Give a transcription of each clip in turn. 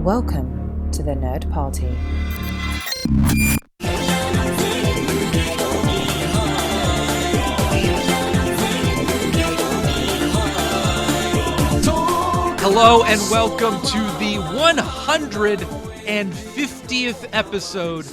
Welcome to the Nerd Party. Hello and welcome to the 150th episode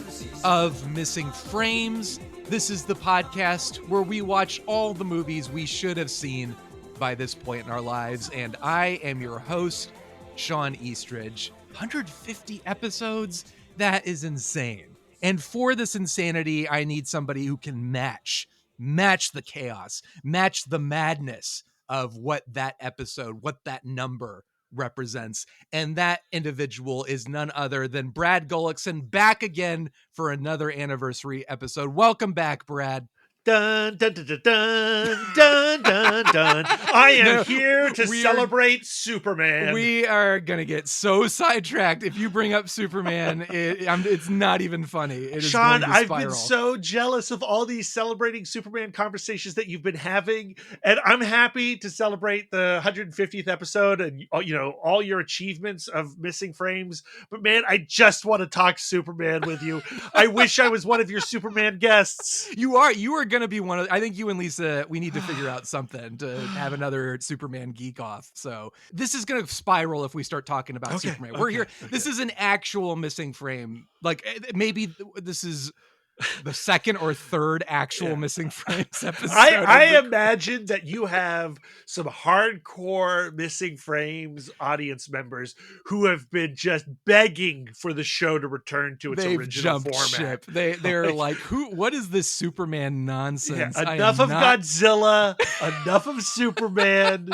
of Missing Frames. This is the podcast where we watch all the movies we should have seen by this point in our lives, and I am your host, Shawn Eastridge. 150 episodes? That is insane. And for this insanity, I need somebody who can match the chaos, match the madness of what that episode, what that number represents. And that individual is none other than Brad Gullickson, back again for another anniversary episode. Welcome back, Brad. Dun, dun, dun, dun, dun, dun, dun, dun. I am here to celebrate Superman. We are going to get so sidetracked. If you bring up Superman, it's not even funny. It is Shawn, going to I've spiral. been so jealous of all these celebrating Superman conversations that you've been having. And I'm happy to celebrate the 150th episode and, you know, all your achievements of Missing Frames. But man, I just want to talk Superman with you. I wish I was one of your Superman guests. You are going to be one of, I think you and Lisa, we need to figure out something to have another Superman geek off. So this is going to spiral if we start talking about Superman. We're here. Okay. This is an actual Missing Frame. Like maybe this is the second or third actual Missing Frames episode. I imagine that you have some hardcore Missing Frames audience members who have been just begging for the show to return to its original format. Ship. They're like, what is this Superman nonsense? Yeah, enough of Godzilla, enough of Superman.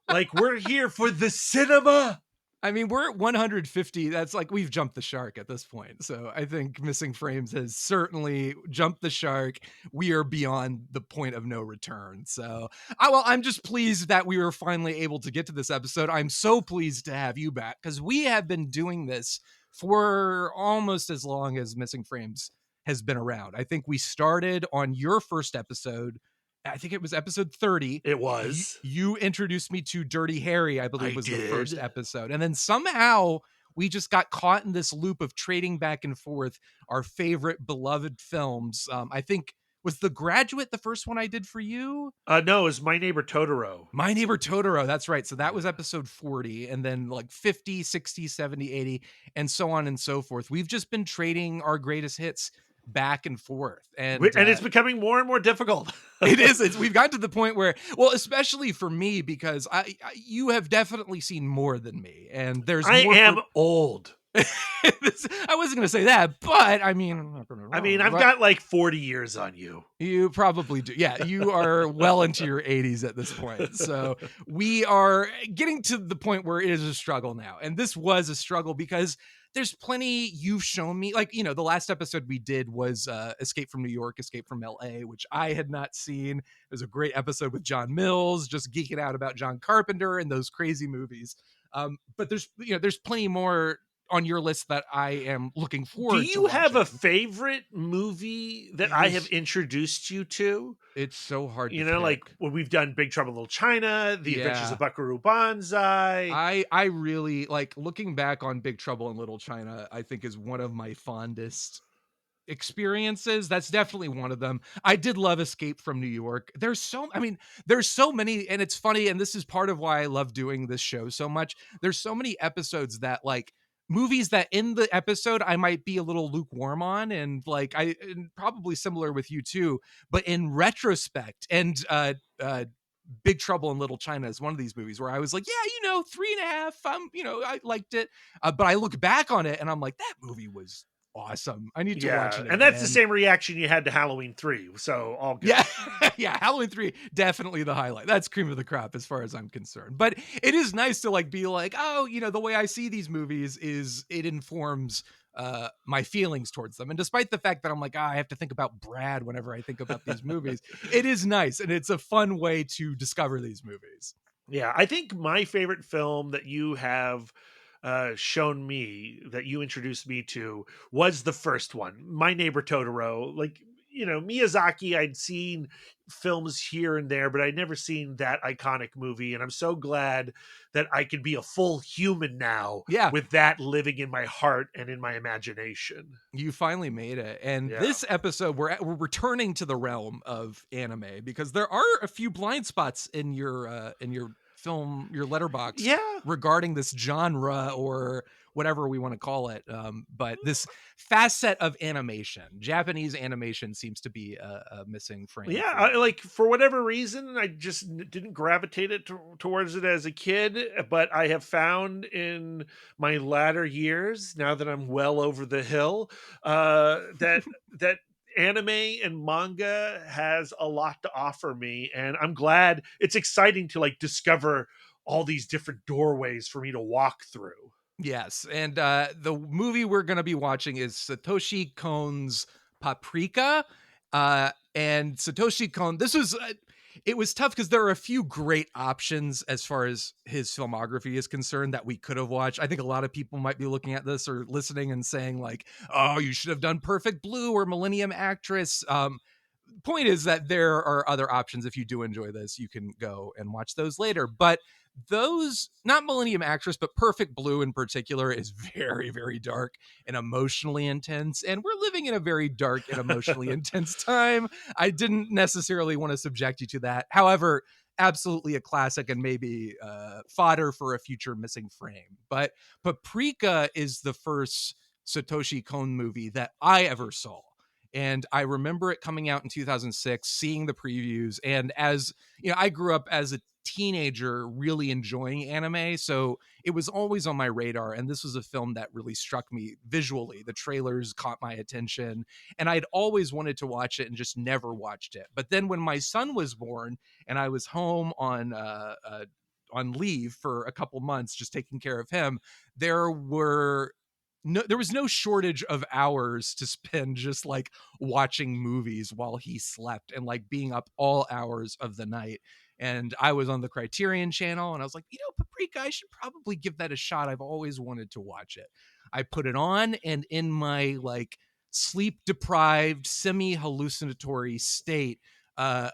Like, we're here for the cinema. I mean, we're at 150. That's like we've jumped the shark at this point. So I think Missing Frames has certainly jumped the shark. We are beyond the point of no return. So I'm just pleased that we were finally able to get to this episode. I'm so pleased to have you back because we have been doing this for almost as long as Missing Frames has been around. I think we started on your first episode. I think it was episode 30. It was. You introduced me to Dirty Harry, I believe was the first episode. And then somehow we just got caught in this loop of trading back and forth our favorite beloved films. I think, was The Graduate the first one I did for you? No, it was My Neighbor Totoro. My Neighbor Totoro, that's right. So that was episode 40, and then like 50, 60, 70, 80, and so on and so forth. We've just been trading our greatest hits back and forth, and it's becoming more and more difficult. It is. We've gotten to the point where, well, especially for me, because you have definitely seen more than me, and I am old. I wasn't going to say that, but I mean, I'm not going to. I've got like 40 years on you. You probably do. Yeah, you are well into your 80s at this point. So we are getting to the point where it is a struggle now, and this was a struggle because there's plenty you've shown me. Like, you know, the last episode we did was Escape from New York, Escape from LA, which I had not seen. It was a great episode with John Mills, just geeking out about John Carpenter and those crazy movies. But there's plenty more on your list that I am looking forward to. Do you have a favorite movie that I have introduced you to? It's so hard to pick. Like when we've done Big Trouble in Little China, The Adventures of Buckaroo Banzai. I really like looking back on Big Trouble in Little China. I think is one of my fondest experiences. That's definitely one of them. I did love Escape from New York. There's so many, and it's funny, and this is part of why I love doing this show so much. There's so many episodes that like movies that in the episode I might be a little lukewarm on, and like and probably similar with you too, but in retrospect, and Big Trouble in Little China is one of these movies where I was like, 3.5, I liked it, but I look back on it and I'm like, that movie was awesome. I need to watch it again. And that's the same reaction you had to Halloween 3, so all good. Yeah, Halloween 3, definitely the highlight. That's cream of the crop as far as I'm concerned. But it is nice to like be like, the way I see these movies is it informs my feelings towards them. And despite the fact that I'm like, I have to think about Brad whenever I think about these movies, it is nice, and it's a fun way to discover these movies. Yeah, I think my favorite film that you have shown me, that you introduced me to, was the first one, My Neighbor Totoro. Like, Miyazaki, I'd seen films here and there, but I'd never seen that iconic movie. And I'm so glad that I can be a full human now Yeah, with that living in my heart and in my imagination. you finally made it. And Yeah. this episode, we're returning to the realm of anime because there are a few blind spots in your film, your letterbox Yeah. regarding this genre or whatever we want to call it. But this facet of animation, Japanese animation, seems to be a missing frame Yeah, for me. like for whatever reason, I just didn't gravitate towards it as a kid. But I have found in my latter years, now that I'm well over the hill, that anime and manga has a lot to offer me, and I'm glad. It's exciting to like discover all these different doorways for me to walk through. Yes, and the movie we're gonna be watching is Satoshi Kon's Paprika. And Satoshi Kon, this was it was tough because there are a few great options as far as his filmography is concerned that we could have watched. I think a lot of people might be looking at this or listening and saying like, "Oh, you should have done Perfect Blue or Millennium Actress." Point is that there are other options. If you do enjoy this, you can go and watch those later. But those, not Millennium Actress, but Perfect Blue in particular, is very, very dark and emotionally intense. And we're living in a very dark and emotionally intense time. I didn't necessarily want to subject you to that. However, absolutely a classic and maybe fodder for a future missing frame. But Paprika is the first Satoshi Kon movie that I ever saw. And I remember it coming out in 2006, seeing the previews. And as you know, I grew up as a teenager really enjoying anime. So it was always on my radar. And this was a film that really struck me visually. The trailers caught my attention. And I'd always wanted to watch it and just never watched it. But then when my son was born and I was home on leave for a couple months, just taking care of him, there were there was no shortage of hours to spend just like watching movies while he slept and like being up all hours of the night. And I was on the Criterion channel and I was like, Paprika, I should probably give that a shot. I've always wanted to watch it. I put it on, and in my like sleep deprived, semi hallucinatory state, I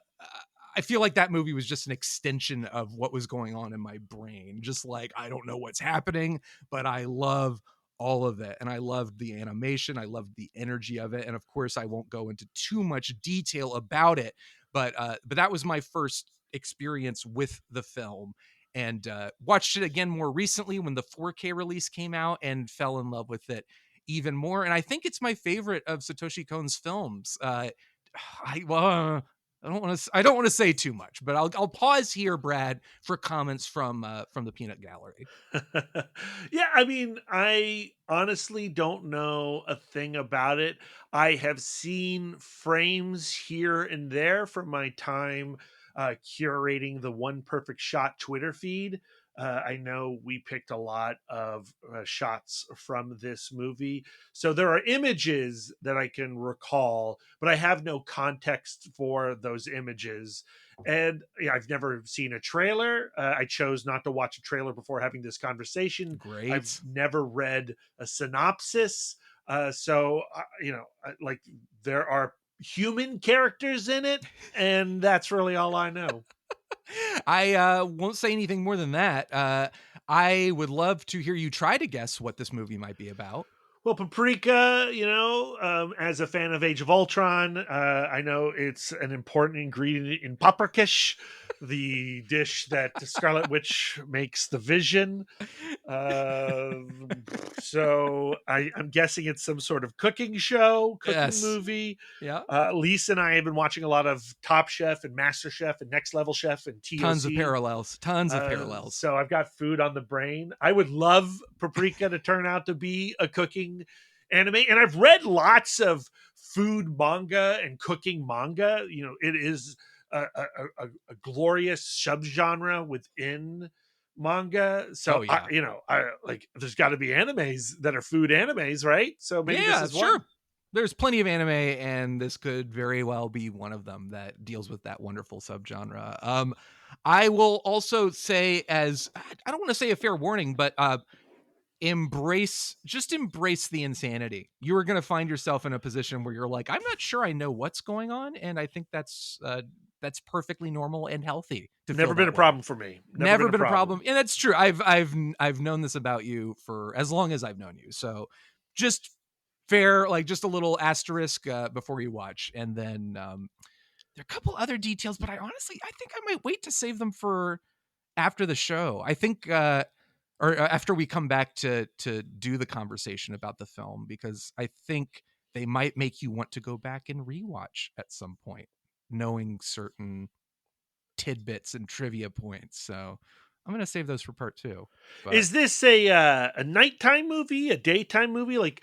feel like that movie was just an extension of what was going on in my brain. Just like, I don't know what's happening, but I love all of it. And I loved the animation. I loved the energy of it. And of course, I won't go into too much detail about it, but that was my first experience with the film. And watched it again more recently when the 4K release came out and fell in love with it even more. And I think it's my favorite of Satoshi Kon's films. I well, I don't want to say too much, but I'll pause here, Brad, for comments from the Peanut Gallery. Yeah, I mean, I honestly don't know a thing about it. I have seen frames here and there from my time curating the One Perfect Shot Twitter feed. I know we picked a lot of shots from this movie. So there are images that I can recall, but I have no context for those images. And yeah, I've never seen a trailer. I chose not to watch a trailer before having this conversation. I've Great. never read a synopsis. Like there are human characters in it, and that's really all I know. I won't say anything more than that. I would love to hear you try to guess what this movie might be about. Well, Paprika, as a fan of Age of Ultron, I know it's an important ingredient in paprikash, the dish that Scarlet Witch makes the Vision. Uh, I'm guessing it's some sort of cooking show, cooking Yes. movie. Yeah. Lisa and I have been watching a lot of Top Chef and Master Chef and Next Level Chef and Tons of TOC. parallels. Tons of parallels. So I've got food on the brain. I would love Paprika to turn out to be a cooking anime. And I've read lots of food manga and cooking manga. It is a glorious subgenre within manga. So Oh yeah. I like there's got to be animes that are food animes, right? So maybe this Yeah, is one. sure. There's plenty of anime, and this could very well be one of them that deals with that wonderful subgenre. I will also say, as I don't want to say a fair warning, but embrace the insanity. You are going to find yourself in a position where you're like, I'm not sure I know what's going on, and I think that's perfectly normal and healthy to feel Never been that a way. problem for me. Never been a problem. And that's true. I've known this about you for as long as I've known you. So just fair, like just a little asterisk before you watch. And then there are a couple other details, but I think I might wait to save them for after the show. I think or after we come back to do the conversation about the film, because I think they might make you want to go back and rewatch at some point, knowing certain tidbits and trivia points. So I'm gonna save those for part 2. But Is this a nighttime movie, a daytime movie? Like,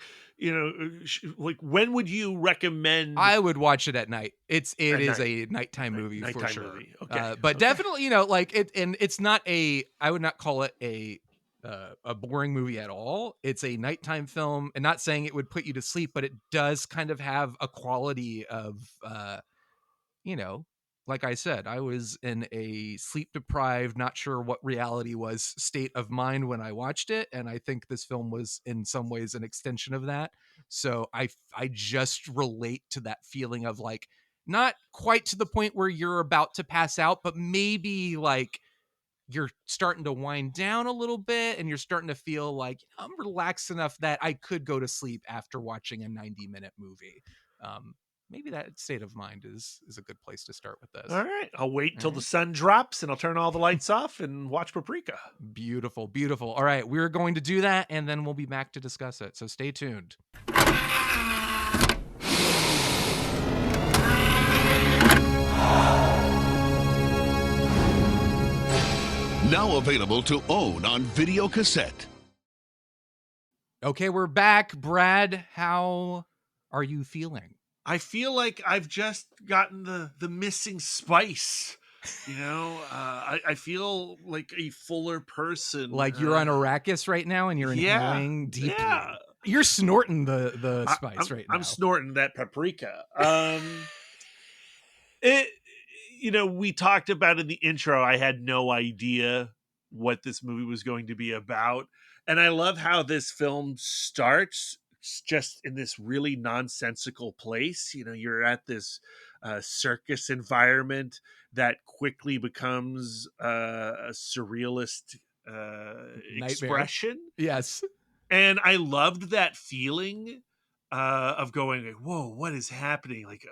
like when would you recommend I would watch it at night. It at is night? a nighttime movie for Nighttime sure. movie. Okay. But Okay. definitely, like it, and it's not I would not call it a boring movie at all. It's a nighttime film, and not saying it would put you to sleep, but it does kind of have a quality of you know, like I said, I was in a sleep deprived, not sure what reality was state of mind when I watched it. And I think this film was in some ways an extension of that. So I just relate to that feeling of like, not quite to the point where you're about to pass out, but maybe like you're starting to wind down a little bit and you're starting to feel like I'm relaxed enough that I could go to sleep after watching a 90-minute movie. Maybe that state of mind is a good place to start with this. All right. I'll wait All till the right. sun drops and I'll turn all the lights off and watch Paprika. Beautiful, beautiful. All right, we're going to do that and then we'll be back to discuss it. So stay tuned. Now available to own on video cassette. Okay, we're back. Brad, how are you feeling? I feel like I've just gotten the missing spice. I feel like a fuller person. Like you're on Arrakis right now and you're inhaling deeply. Yeah. You're snorting the spice right now. I'm snorting that paprika. We talked about in the intro, I had no idea what this movie was going to be about. And I love how this film starts just in this really nonsensical place. You're at this circus environment that quickly becomes a surrealist expression. Yes. And I loved that feeling of going, like, whoa, what is happening? Like,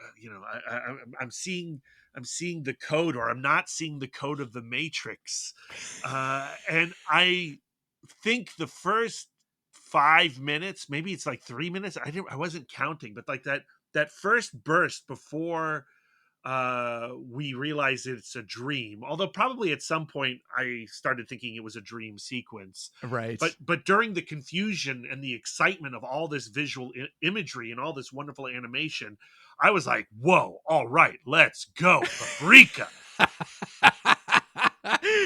I'm seeing the code, or I'm not seeing the code of the Matrix. And I think the first 5 minutes, maybe it's like 3 minutes. I wasn't counting, but like that first burst before we realize it's a dream, although probably at some point I started thinking it was a dream sequence, Right. but during the confusion and the excitement of all this visual imagery and all this wonderful animation, I was like, whoa, all right, let's go, Paprika.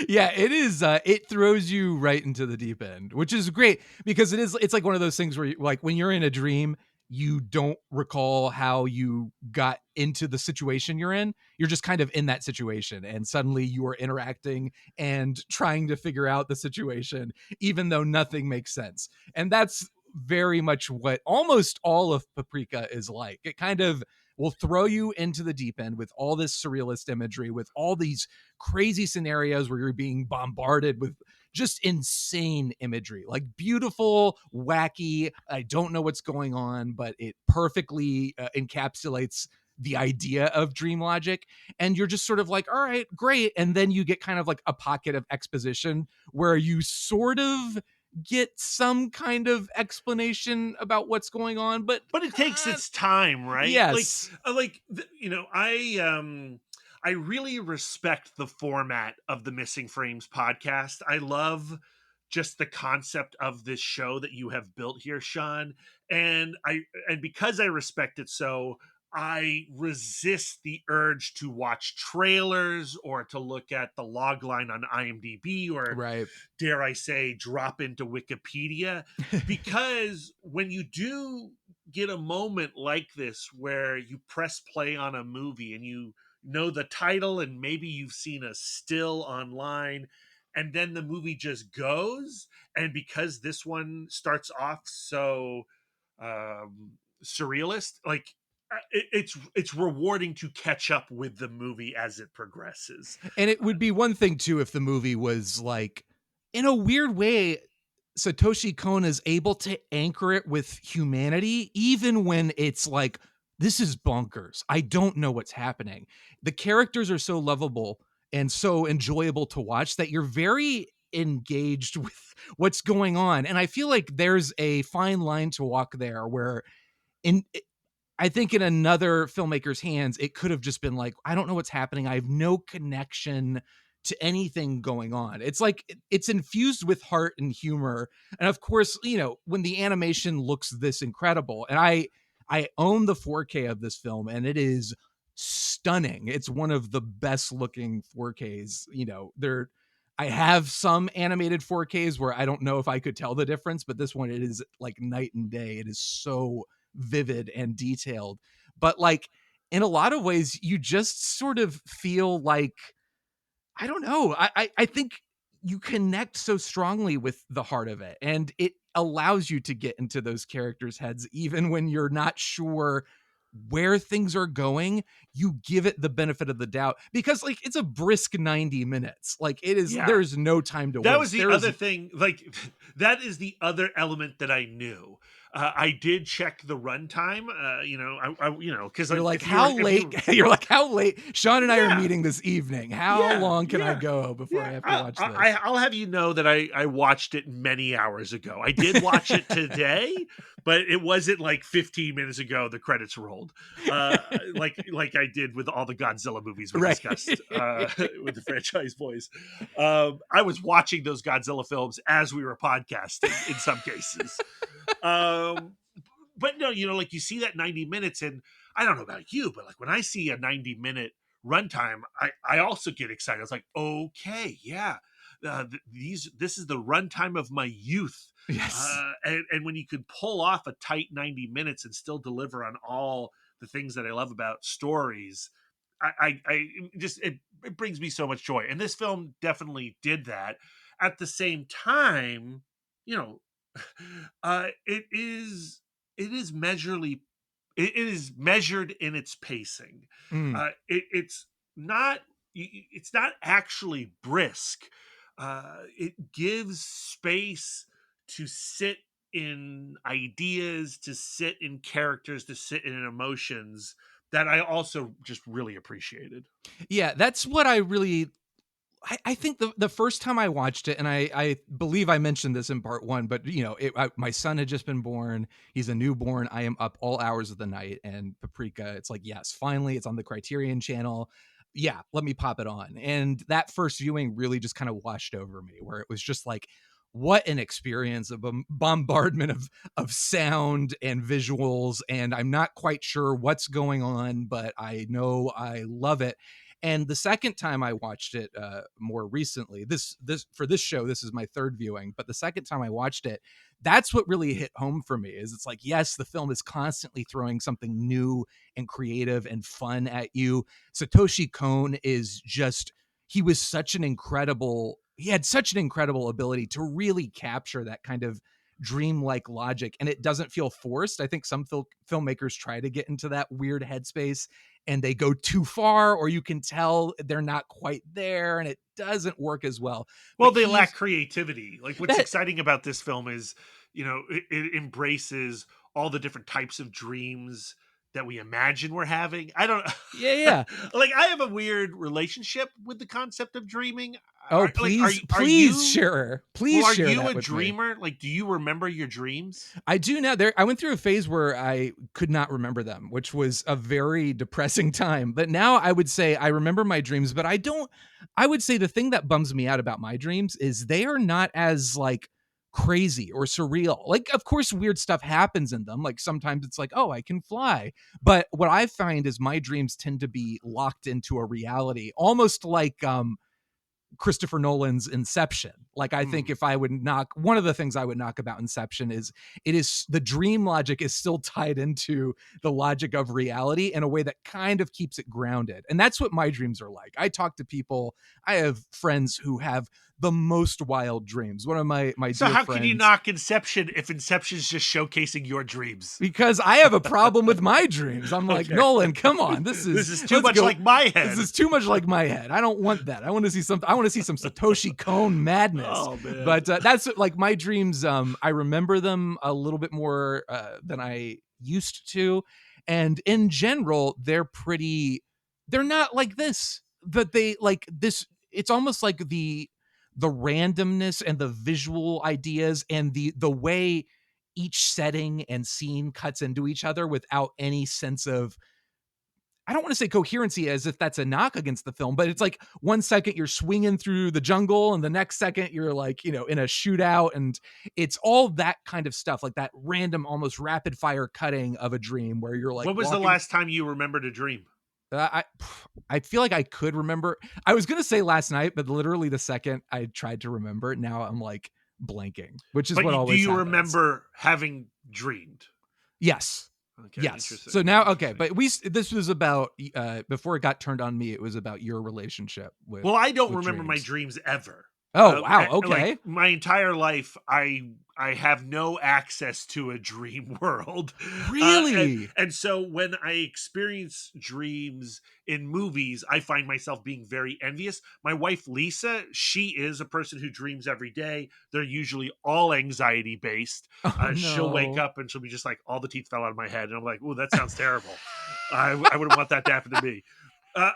Yeah, it is. It throws you right into the deep end, which is great because it's like one of those things where like when you're in a dream, you don't recall how you got into the situation you're in. You're just kind of in that situation and suddenly you are interacting and trying to figure out the situation, even though nothing makes sense. And that's very much what almost all of Paprika is like. It kind of will throw you into the deep end with all this surrealist imagery, with all these crazy scenarios where you're being bombarded with just insane imagery, like beautiful, wacky. I don't know what's going on, but it perfectly encapsulates the idea of dream logic. And you're just sort of like, all right, great. And then you get kind of like a pocket of exposition where you sort of get some kind of explanation about what's going on, but it takes its time, right? Yes. I really respect the format of the Missing Frames podcast. I love just the concept of this show that you have built here, Shawn. And because I respect it so, I resist the urge to watch trailers or to look at the log line on IMDb or, right, dare I say, drop into Wikipedia. Because when you do get a moment like this where you press play on a movie and you know the title and maybe you've seen a still online and then the movie just goes. And because this one starts off so surrealist, like it's rewarding to catch up with the movie as it progresses. And it would be one thing too if the movie was like, in a weird way, Satoshi Kon is able to anchor it with humanity, even when it's like, this is bonkers. I don't know what's happening. The characters are so lovable and so enjoyable to watch that you're very engaged with what's going on. And I feel like there's a fine line to walk there where in I think in another filmmaker's hands, it could have just been like, I don't know what's happening. I have no connection to anything going on. It's like it's infused with heart and humor. And of course, you know, when the animation looks this incredible, and I own the 4K of this film, and it is stunning. It's one of the best looking 4Ks. You know, I have some animated 4Ks where I don't know if I could tell the difference, but this one, it is like night and day. It is so vivid and detailed, but like in a lot of ways you just sort of feel like, I don't know, I think you connect so strongly with the heart of it, and it allows you to get into those characters' heads even when you're not sure where things are going. You give it the benefit of the doubt because like it's a brisk 90 minutes. Like it is, there's no time to waste. That was the other thing. Like that is the other element that I knew. I did check the runtime. You know, because you're like, how late? You're like, how late? Sean and I are meeting this evening. How long can I go before I have to watch this? I'll have you know that I watched it many hours ago. I did watch it today, but it wasn't like 15 minutes ago. The credits rolled, like I did with all the Godzilla movies we discussed with the franchise boys. I was watching those Godzilla films as we were podcasting in some cases. But no, you know, like you see that 90 minutes, and I don't know about you, but like when I see a 90-minute runtime, I also get excited. I was like, okay, yeah, this is the runtime of my youth. Yes. And when you can pull off a tight 90 minutes and still deliver on all the things that I love about stories, I just, it brings me so much joy. And this film definitely did that. At the same time, you know, it is measured in its pacing. It's not actually brisk. It gives space to sit in ideas, to sit in characters, to sit in emotions that I also just really appreciated. Yeah, that's what I really, I think the first time I watched it, and I believe I mentioned this in part one, but you know, my son had just been born. He's a newborn. I am up all hours of the night, and Paprika, it's like, yes, finally it's on the Criterion channel. Yeah, let me pop it on. And that first viewing really just kind of washed over me, where it was just like, what an experience of a bombardment of sound and visuals. And I'm not quite sure what's going on, but I know I love it. And the second time I watched it more recently, this for this show, this is my third viewing, but the second time I watched it, that's what really hit home for me. Is it's like, yes, the film is constantly throwing something new and creative and fun at you. Satoshi Kon is just, he had such an incredible ability to really capture that kind of dreamlike logic, and it doesn't feel forced. I think some filmmakers try to get into that weird headspace and they go too far, or you can tell they're not quite there and it doesn't work as well. Well, they lack creativity. Like what's exciting about this film is, you know, it embraces all the different types of dreams that we imagine we're having. I don't. Yeah. Like I have a weird relationship with the concept of dreaming. Oh, please share. Please share. Are you that a with dreamer? Me. Like, do you remember your dreams? I do now. I went through a phase where I could not remember them, which was a very depressing time. But now I would say I remember my dreams, but I don't. I would say the thing that bums me out about my dreams is they are not as like crazy or surreal. Like, of course, weird stuff happens in them. Like sometimes it's like, oh, I can fly. But what I find is my dreams tend to be locked into a reality, almost like Christopher Nolan's Inception. Like, I think if I would knock, one of the things I would knock about Inception is the dream logic is still tied into the logic of reality in a way that kind of keeps it grounded. And that's what my dreams are like. I talk to people, I have friends who have the most wild dreams. One of my So dear how friends, can you knock Inception if Inception's just showcasing your dreams? because I have a problem with my dreams. I'm like, Nolan, come on. This is too much like my head. This is too much like my head. I don't want that. I want to see some Satoshi Kon madness. Oh, man. But that's like my dreams. I remember them a little bit more than I used to. And in general, they're not like this, but they like this. It's almost like the randomness and the visual ideas and the way each setting and scene cuts into each other without any sense of, I don't want to say coherency as if that's a knock against the film, but it's like 1 second you're swinging through the jungle and the next second you're like, in a shootout, and it's all that kind of stuff, like that random, almost rapid fire cutting of a dream where you're like, when was the last time you remembered a dream? I feel like I could remember. I was going to say last night, but literally the second I tried to remember, now I'm like blanking, which is what always do you happens. remember having dreamed? Yes. Okay, yes. interesting. So now, okay, but this was about before it got turned on me. It was about your relationship with. Well, I don't with remember my dreams. dreams ever. Oh wow! Okay. Like, my entire life, I have no access to a dream world. Really? And so when I experience dreams in movies, I find myself being very envious. My wife, Lisa, she is a person who dreams every day. They're usually all anxiety based. No. She'll wake up and she'll be just like, all the teeth fell out of my head. And I'm like, oh, that sounds terrible. I wouldn't want that to happen to me.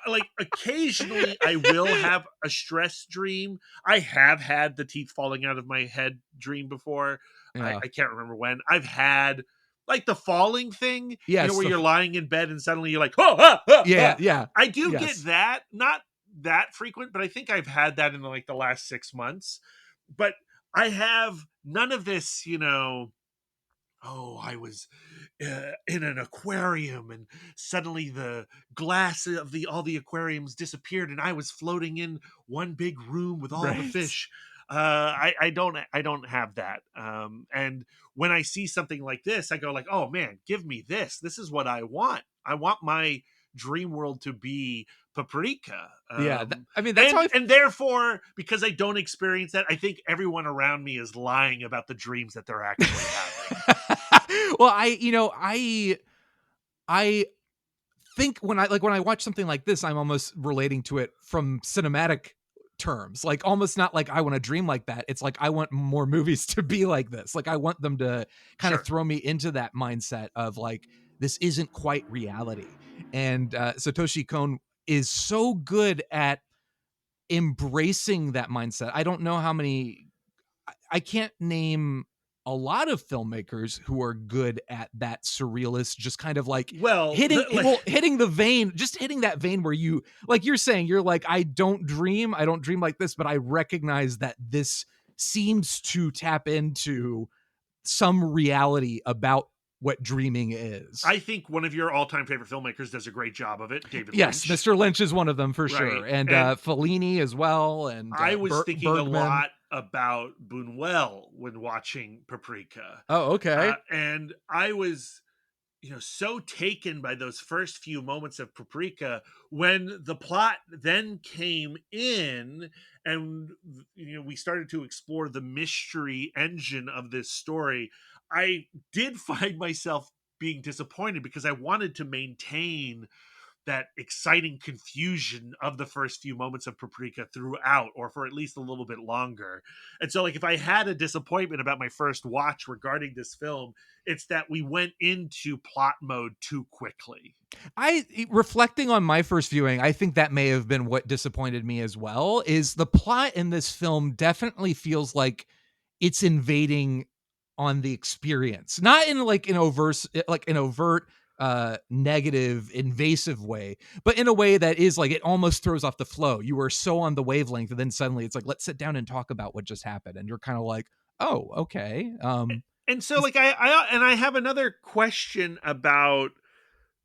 Like occasionally I will have a stress dream. I have had the teeth falling out of my head dream before. Yeah. I can't remember when. I've had like the falling thing, Yes, where you're lying in bed and suddenly you're like, oh, yeah, ah. yeah. I do Yes. get that, not that frequent, but I think I've had that in like the last 6 months. But I have none of this, I was in an aquarium and suddenly the glass of all the aquariums disappeared and I was floating in one big room with all the fish. I don't have that. And when I see something like this, I go like, oh man, give me this. This is what I want. I want my dream world to be Paprika. That's how and therefore, because I don't experience that, I think everyone around me is lying about the dreams that they're actually having. Well, I think when I watch something like this, I'm almost relating to it from cinematic terms, like almost not like I want to dream like that. It's like I want more movies to be like this. Like I want them to kind of throw me into that mindset of like, this isn't quite reality. And Satoshi Kon is so good at embracing that mindset. I don't know how many, I can't name a lot of filmmakers who are good at that surrealist, just kind of like hitting the vein, just hitting that vein where you, like you're saying, you're like, I don't dream like this, but I recognize that this seems to tap into some reality about what dreaming is. I think one of your all-time favorite filmmakers does a great job of it, David Lynch. Yes, Mr. Lynch is one of them for sure. And Fellini as well. And I was thinking Bergman. a lot about Buñuel when watching Paprika. Oh, okay. And I was, so taken by those first few moments of Paprika when the plot then came in and, we started to explore the mystery engine of this story. I did find myself being disappointed because I wanted to maintain that exciting confusion of the first few moments of Paprika throughout, or for at least a little bit longer. And so, like, if I had a disappointment about my first watch regarding this film, it's that we went into plot mode too quickly. Reflecting on my first viewing, I think that may have been what disappointed me as well, is the plot in this film definitely feels like it's invading on the experience, not in an overt negative, invasive way, but in a way that is like, it almost throws off the flow. You were so on the wavelength, and then suddenly it's like, let's sit down and talk about what just happened. And you're kind of like, oh, okay. And so like, I have another question about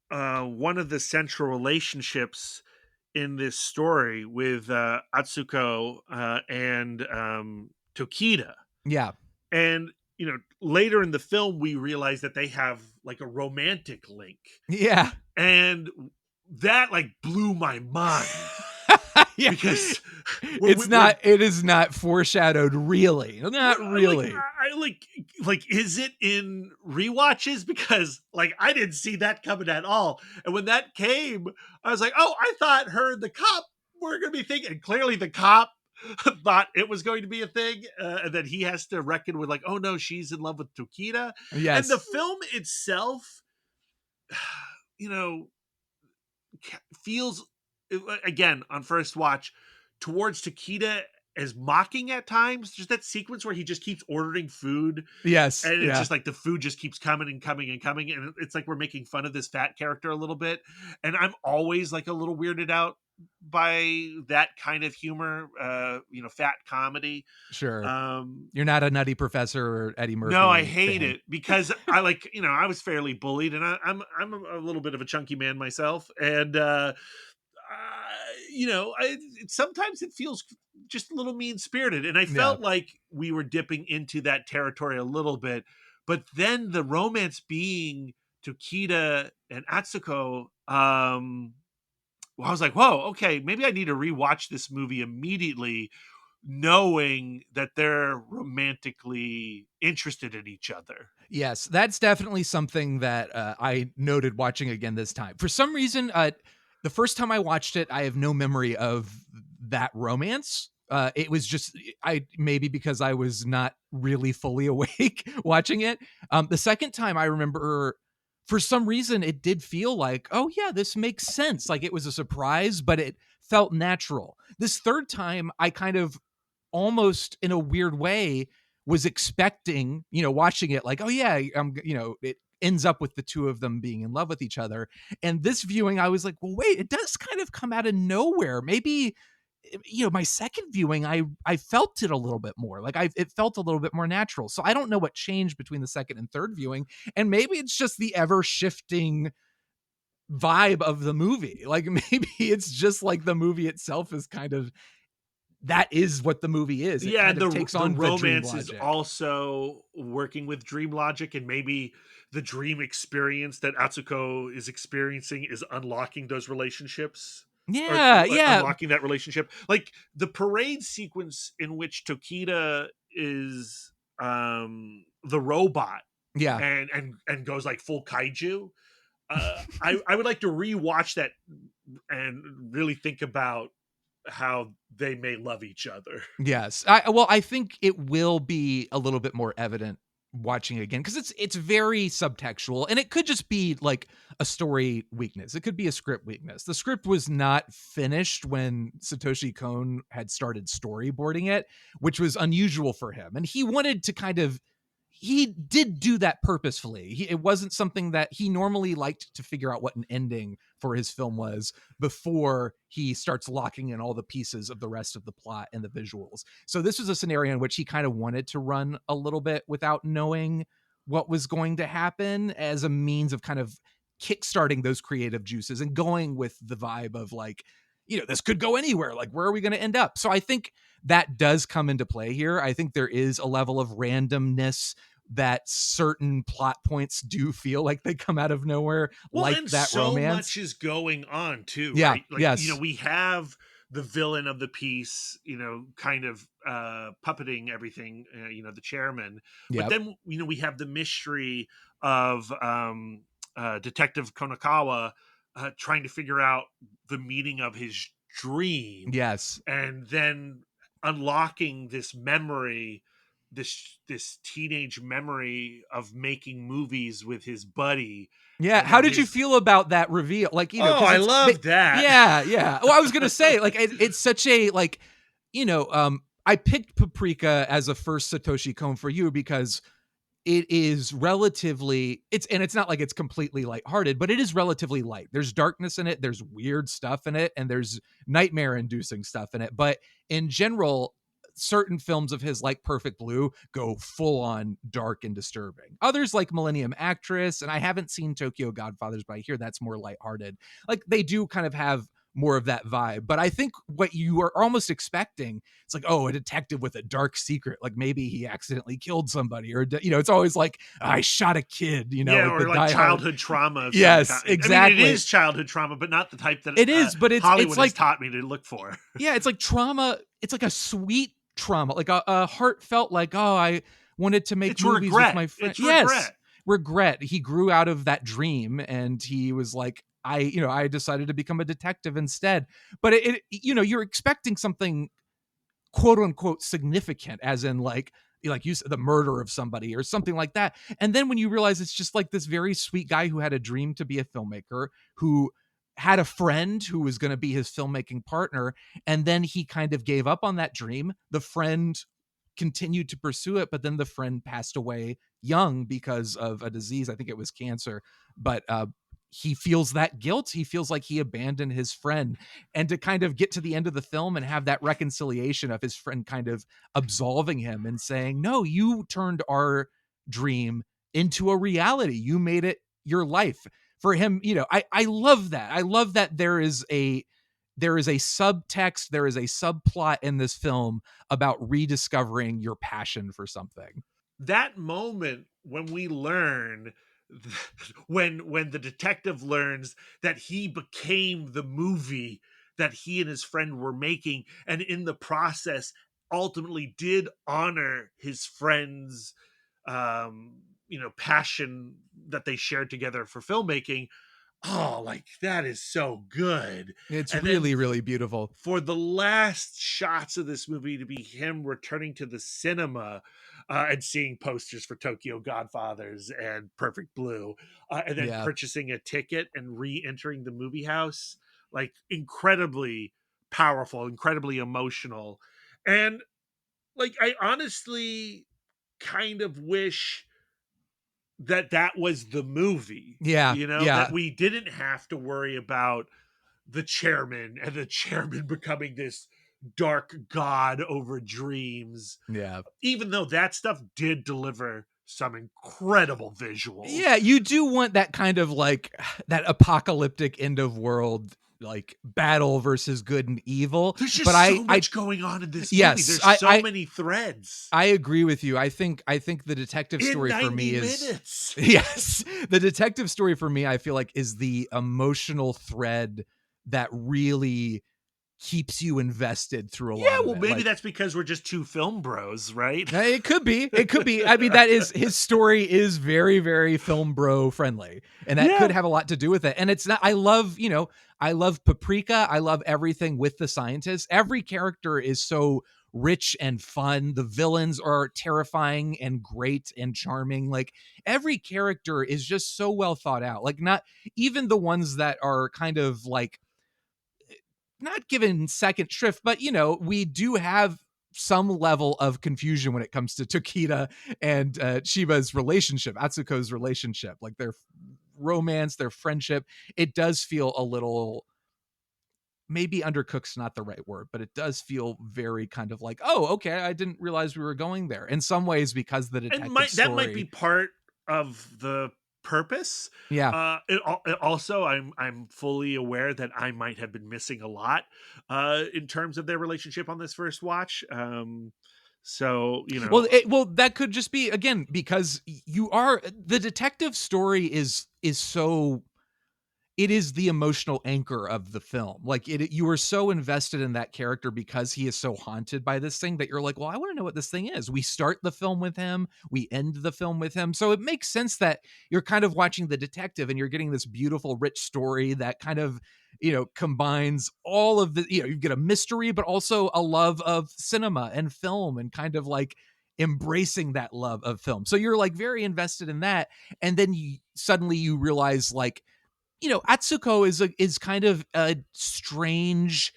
one of the central relationships in this story with Atsuko and Tokita. Yeah. And, later in the film, we realize that they have like a romantic link. Yeah. And that like blew my mind. Yeah. Because it is not foreshadowed really. Not really. Like, is it in rewatches? Because like I didn't see that coming at all. And when that came, I was like, oh, I thought her and the cop were going to be thinking. And clearly the cop thought it was going to be a thing. And then he has to reckon with like, oh no, she's in love with Tokita. Yes. And the film itself, feels, again, on first watch, towards Tokita as mocking at times. Just that sequence where he just keeps ordering food. Yes. And it's just like the food just keeps coming and coming and coming. And it's like we're making fun of this fat character a little bit. And I'm always like a little weirded out by that kind of humor, fat comedy. Sure. You're not a Nutty Professor or Eddie Murphy. No, I hate it because I like, I was fairly bullied, and I'm a little bit of a chunky man myself. And, sometimes it feels just a little mean spirited. And I felt like we were dipping into that territory a little bit, but then the romance being Tokita and Atsuko, I was like, whoa, okay, maybe I need to rewatch this movie immediately, knowing that they're romantically interested in each other. Yes, that's definitely something that I noted watching again this time. For some reason, the first time I watched it, I have no memory of that romance. It was just, maybe because I was not really fully awake watching it. The second time I remember, for some reason, it did feel like, oh yeah, this makes sense. Like it was a surprise, but it felt natural. This third time, I kind of almost in a weird way was expecting, watching it like, oh yeah, it ends up with the two of them being in love with each other. And this viewing, I was like, well, wait, it does kind of come out of nowhere. Maybe, my second viewing, I felt it a little bit more. Like it felt a little bit more natural. So I don't know what changed between the second and third viewing. And maybe it's just the ever shifting vibe of the movie. Like maybe it's just like the movie itself is kind of, that is what the movie is. It kind of takes on the romance is also working with dream logic, and maybe the dream experience that Atsuko is experiencing is unlocking those relationships. Unlocking that relationship. Like the parade sequence in which Tokita is the robot. Yeah. And goes like full kaiju. I would like to rewatch that and really think about how they may love each other. Yes. I think it will be a little bit more evident watching again, because it's very subtextual, and it could just be like a story weakness. It could be a script weakness. The script was not finished when Satoshi Kon had started storyboarding it, which was unusual for him. And he wanted to he did do that purposefully. It wasn't something that he normally liked to figure out what an ending for his film was before he starts locking in all the pieces of the rest of the plot and the visuals. So this was a scenario in which he kind of wanted to run a little bit without knowing what was going to happen, as a means of kind of kickstarting those creative juices and going with the vibe of like, this could go anywhere. Like, where are we going to end up? So I think that does come into play here. I think there is a level of randomness that certain plot points do feel like they come out of nowhere, like that so romance. So much is going on too. Yeah. Right? Like, yes. We have the villain of the piece, kind of puppeting everything, the chairman. Yep. But then, we have the mystery of Detective Konakawa trying to figure out the meaning of his dream. Yes. And then unlocking this memory, this teenage memory of making movies with his buddy. Yeah. How did you feel about that reveal? Like, I love that. Yeah. Yeah. Well, I was going to say, like, it's such a, like, I picked Paprika as a first Satoshi Kon for you because it is relatively, it's not like it's completely lighthearted, but it is relatively light. There's darkness in it. There's weird stuff in it, and there's nightmare inducing stuff in it. But in general, certain films of his, like Perfect Blue, go full on dark and disturbing. Others, like Millennium Actress, and I haven't seen Tokyo Godfathers, but I hear that's more lighthearted. Like, they do kind of have more of that vibe. But I think what you are almost expecting, it's like, oh, a detective with a dark secret, like maybe he accidentally killed somebody, or it's always like, I shot a kid, Yeah, like the or like Die Hard. childhood trauma of some Yes, kind. exactly. I mean, it is childhood trauma, but not the type that it is, but it's Hollywood like has taught me to look for. yeah, it's like trauma. It's like a sweet trauma, like a heartfelt, like, oh, I wanted to make It's movies with regret. my friend. It's Yes, regret. He grew out of that dream, and he was like, I decided to become a detective instead. But you're expecting something quote unquote significant, as in like you said, the murder of somebody or something like that. And then when you realize it's just like this very sweet guy who had a dream to be a filmmaker, who had a friend who was going to be his filmmaking partner, and then he kind of gave up on that dream. The friend continued to pursue it, but then the friend passed away young because of a disease. I think it was cancer. But he feels that guilt. He feels like he abandoned his friend. And to kind of get to the end of the film and have that reconciliation of his friend kind of absolving him and saying, no, you turned our dream into a reality. You made it your life. For him, I love that. I love that there is a subtext, there is a subplot in this film about rediscovering your passion for something. That moment when we learn, when the detective learns that he became the movie that he and his friend were making, and in the process ultimately did honor his friend's passion that they shared together for filmmaking. Oh, like that is so good. It's And really, then really beautiful. for the last shots of this movie to be him returning to the cinema and seeing posters for Tokyo Godfathers and Perfect Blue, and then Yeah. purchasing a ticket and re-entering the movie house, like incredibly powerful, incredibly emotional. And like I honestly kind of wish that was the movie, Yeah. that we didn't have to worry about the chairman and the chairman becoming this dark god over dreams, Yeah. even though that stuff did deliver some incredible visuals. Yeah, you do want that kind of like that apocalyptic end of world, like battle versus good and evil. There's just But so much going on in this movie. Yes, There's so many threads. I agree with you. I think the detective story in 90 for me minutes. is yes, the detective story for me, I feel like, is the emotional thread that really keeps you invested through a lot of it. Maybe Like, that's because we're just two film bros, right? it could be. I mean, that is, his story is very, very film bro friendly, and that could have a lot to do with it. And it's not, I love Paprika. I love everything with the scientists. Every character is so rich and fun. The villains are terrifying and great and charming. Like, every character is just so well thought out. Like, not even the ones that are kind of like not given second shrift, but we do have some level of confusion when it comes to Tokita and Chiba's relationship, Atsuko's relationship, like their romance, their friendship. It does feel a little, maybe undercooked's not the right word, but it does feel very kind of like, oh, okay, I didn't realize we were going there. In some ways, because the detective story, that might be part of the purpose. Yeah. It also, I'm fully aware that I might have been missing a lot in terms of their relationship on this first watch. So well, that could just be, again, because the detective story is so, it is the emotional anchor of the film. Like, you are so invested in that character because he is so haunted by this thing that you're like, well, I want to know what this thing is. We start the film with him, we end the film with him. So it makes sense that you're kind of watching the detective and you're getting this beautiful, rich story that kind of, combines all of the, you get a mystery, but also a love of cinema and film, and kind of like embracing that love of film. So you're like very invested in that. And then suddenly you realize, like, Atsuko is kind of a strange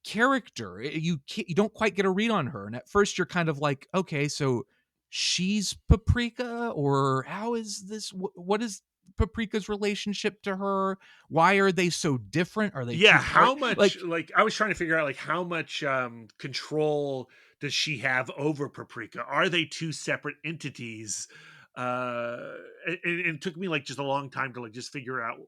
character. You don't quite get a read on her, and at first you're kind of like, okay, so she's Paprika, or how is this? What is Paprika's relationship to her? Why are they so different? Are they how much, like I was trying to figure out, like, how much control does she have over Paprika? Are they two separate entities? And it took me like just a long time to like just figure out,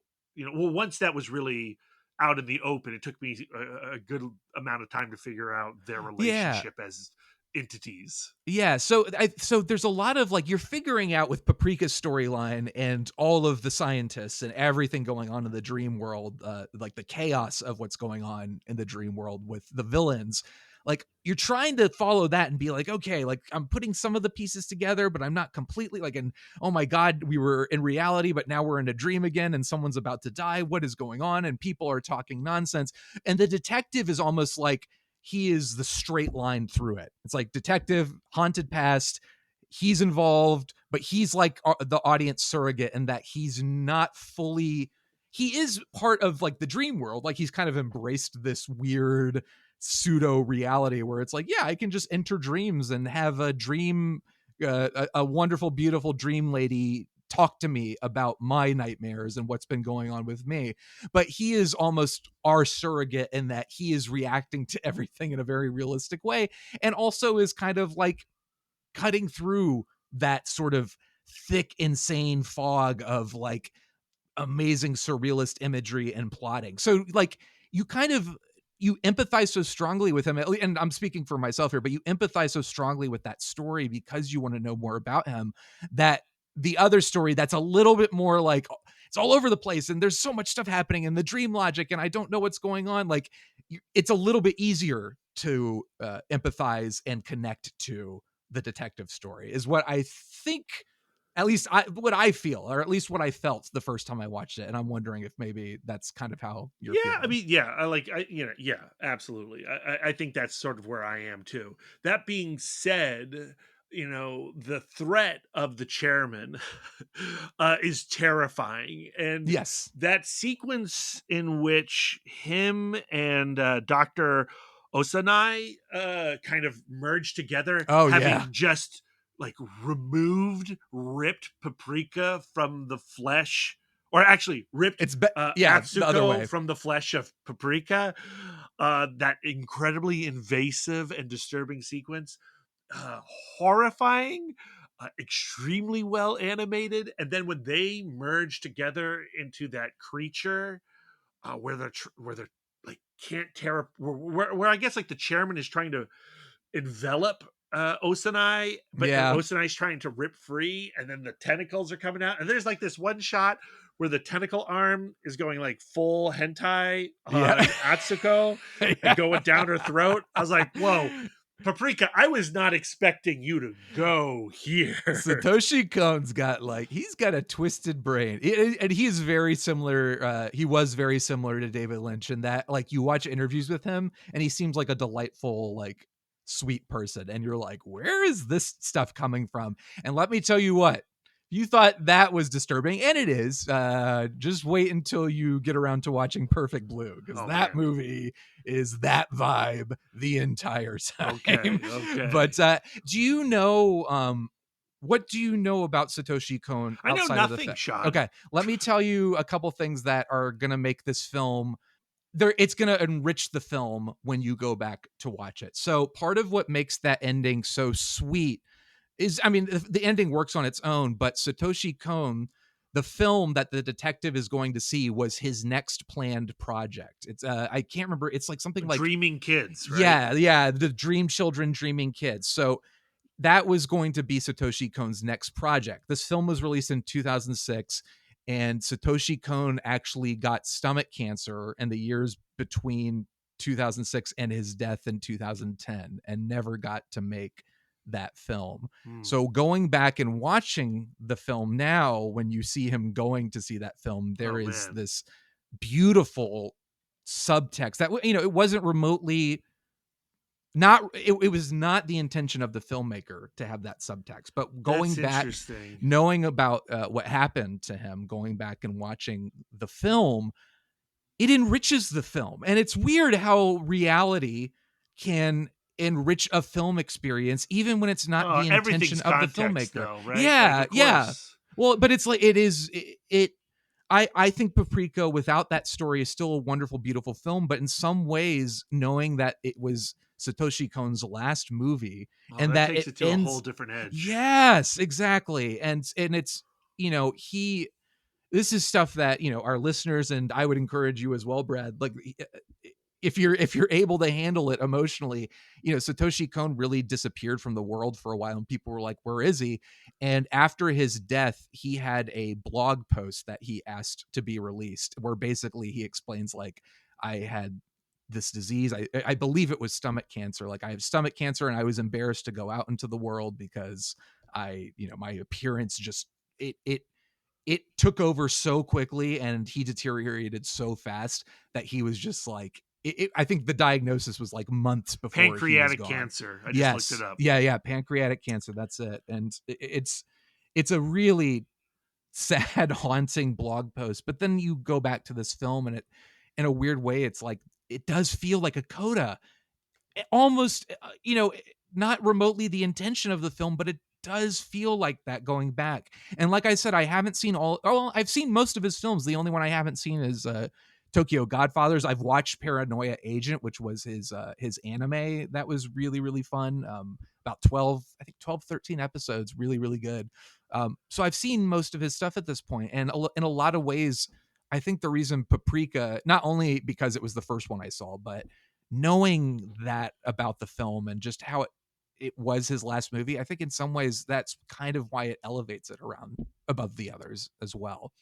well, once that was really out in the open. It took me a good amount of time to figure out their Yeah. relationship as entities. Yeah, so there's a lot of like you're figuring out with Paprika's storyline and all of the scientists and everything going on in the dream world, like the chaos of what's going on in the dream world with the villains. Like you're trying to follow that and be like, okay, like I'm putting some of the pieces together, but I'm not completely like, and oh my God, we were in reality, but now we're in a dream again, and someone's about to die. What is going on? And people are talking nonsense. And the detective is almost like he is the straight line through it. It's like detective, haunted past, he's involved, but he's like the audience surrogate in that he's not fully, he is part of like the dream world. Like he's kind of embraced this weird pseudo reality where it's like, yeah, I can just enter dreams and have a dream, a wonderful, beautiful dream lady talk to me about my nightmares and what's been going on with me. But he is almost our surrogate in that he is reacting to everything in a very realistic way, and also is kind of like cutting through that sort of thick, insane fog of like amazing surrealist imagery and plotting. So like you kind of, you empathize so strongly with him, and I'm speaking for myself here, but you empathize so strongly with that story because you want to know more about him, that the other story that's a little bit more like it's all over the place and there's so much stuff happening in the dream logic and I don't know what's going on, like it's a little bit easier to empathize and connect to the detective story is what I think, at least what I feel, or at least what I felt the first time I watched it. And I'm wondering if maybe that's kind of how you're feeling. I mean, yeah, yeah, absolutely. I think that's sort of where I am too. That being said, the threat of the chairman is terrifying, and Yes. that sequence in which him and Dr. Osanai kind of merge together, Oh, having yeah. just like ripped Paprika from the flesh, or actually ripped The other Atsuko way. from the flesh of Paprika. That incredibly invasive and disturbing sequence, uh, horrifying, extremely well animated, and then when they merge together into that creature, where they're like can't tear, where I guess like the chairman is trying to envelop Osanai, but Yeah. Osanai's trying to rip free, and then the tentacles are coming out. And there's like this one shot where the tentacle arm is going like full hentai on Atsuko and going down her throat. I was like, whoa, Paprika, I was not expecting you to go here. Satoshi Kon's got like, he's got a twisted brain, and he's very similar. He was very similar to David Lynch in that like you watch interviews with him and he seems like a delightful, like sweet person. And you're like, where is this stuff coming from? And let me tell you what, you thought that was disturbing, and it is. Just wait until you get around to watching Perfect Blue, because that movie is that vibe the entire time. Okay. But do you know what do you know about Satoshi Kon I know outside nothing, of the Shawn. Okay, let me tell you a couple things that are going to make this film it's going to enrich the film when you go back to watch it. So part of what makes that ending so sweet is, I mean, the ending works on its own, but Satoshi Kon, the film that the detective is going to see, was his next planned project. It's I can't remember. It's like something like Dreaming Kids, right? Yeah, the Dream Children, Dreaming Kids. So that was going to be Satoshi Kon's next project. This film was released in 2006, and Satoshi Kon actually got stomach cancer in the years between 2006 and his death in 2010, and never got to make that film. So going back and watching the film now, when you see him going to see that film, there is this beautiful subtext that, it wasn't remotely it was not the intention of the filmmaker to have that subtext, but going back, knowing about what happened to him, going back and watching the film, it enriches the film. And it's weird how reality can enrich a film experience, even when it's not the intention of the filmmaker. Though, right? Yeah, like, yeah. Well, but it's like, I think Paprika without that story is still a wonderful, beautiful film, but in some ways, knowing that it was Satoshi Kon's last movie, and that takes it to ends, a whole different edge. Yes, exactly. And it's, this is stuff that, you know, our listeners, and I would encourage you as well, Brad, like if you're able to handle it emotionally, you know, Satoshi Kon really disappeared from the world for a while and people were like, where is he? And after his death, he had a blog post that he asked to be released where basically he explains, like, I had this disease. I believe it was stomach cancer. Like, I have stomach cancer and I was embarrassed to go out into the world because my appearance just, it took over so quickly and he deteriorated so fast that he was just like, I think the diagnosis was like months before he was Pancreatic gone. cancer. I just looked it up. Yeah, pancreatic cancer. That's it. And it's a really sad, haunting blog post. But then you go back to this film and it, in a weird way, it's like, it does feel like a coda. Almost, not remotely the intention of the film, but it does feel like that going back. And like I said, I haven't seen I've seen most of his films. The only one I haven't seen is Tokyo Godfathers. I've watched Paranoia Agent, which was his anime. That was really, really fun. About 13 episodes, really, really good. So I've seen most of his stuff at this point. And in a lot of ways, I think the reason Paprika, not only because it was the first one I saw, but knowing that about the film and just how it was his last movie, I think in some ways that's kind of why it elevates it around above the others as well.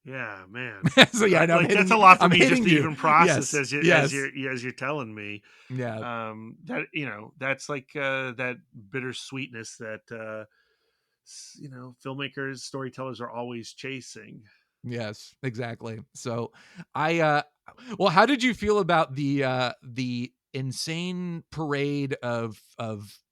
Yeah, man. So yeah, like, that's a lot for me just to you. even process Yes. as you're telling me. Yeah. That, that's like that bittersweetness that filmmakers, storytellers are always chasing. Yes, exactly. So well, how did you feel about the insane parade of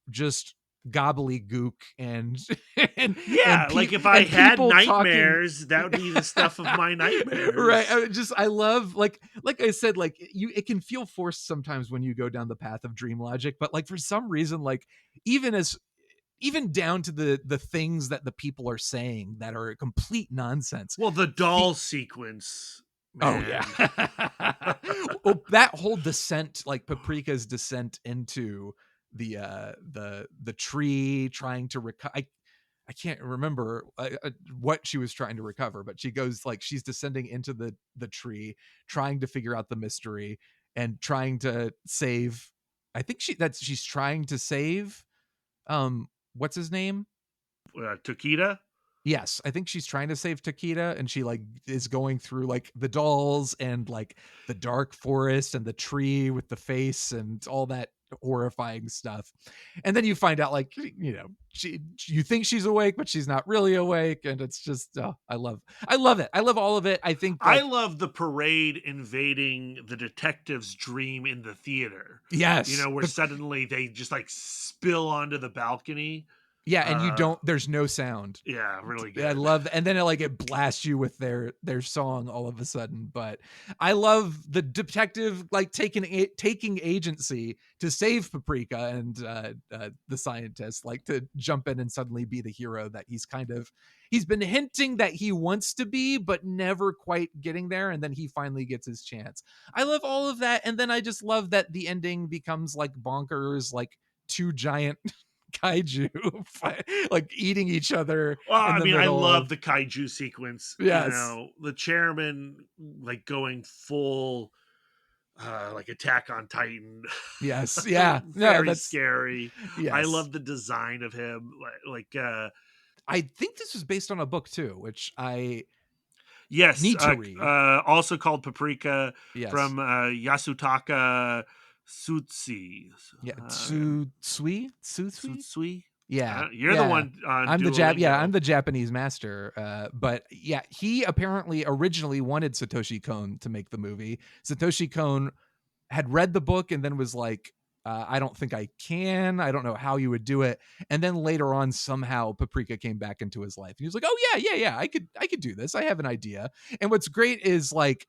just gobbledygook and like if I had nightmares, talking. that would be the stuff of my nightmares. Right. I love, like I said, like it can feel forced sometimes when you go down the path of dream logic, but like for some reason, like even down to the things that the people are saying that are complete nonsense. Well, the doll sequence. Man. Oh yeah. Well, that whole descent, like Paprika's descent into the tree, trying to recover. I can't remember what she was trying to recover, but she goes, like, she's descending into the tree, trying to figure out the mystery and trying to save. I think she's trying to save. What's his name? Takeda. Yes, I think she's trying to save Takeda, and she like is going through like the dolls and like the dark forest and the tree with the face and all that horrifying stuff. And then you find out, like, you think she's awake, but she's not really awake, and it's just I love it. I love all of it. I think I love the parade invading the detective's dream in the theater. Yes, where suddenly they just like spill onto the balcony. Yeah, and there's no sound. Yeah, really good. I love, and then it blasts you with their song all of a sudden. But I love the detective like taking agency to save Paprika and the scientist, like to jump in and suddenly be the hero that he's been hinting that he wants to be, but never quite getting there. And then he finally gets his chance. I love all of that. And then I just love that the ending becomes like bonkers, like two giant kaiju like eating each other. I love the kaiju sequence. Yes. The chairman like going full like Attack on Titan. Yes. Yeah. Very scary. Yes. I love the design of him. I think this was based on a book too, which I need to read. Also called Paprika, from Yasutaka Tsutsi. Yeah, Tsutsui. Yeah, you're the one. I'm the Japanese master. But yeah, he apparently originally wanted Satoshi Kon to make the movie. Satoshi Kon had read the book and then was like, I don't think I can. I don't know how you would do it. And then later on, somehow Paprika came back into his life. He was like, oh yeah, I could do this. I have an idea. And what's great is like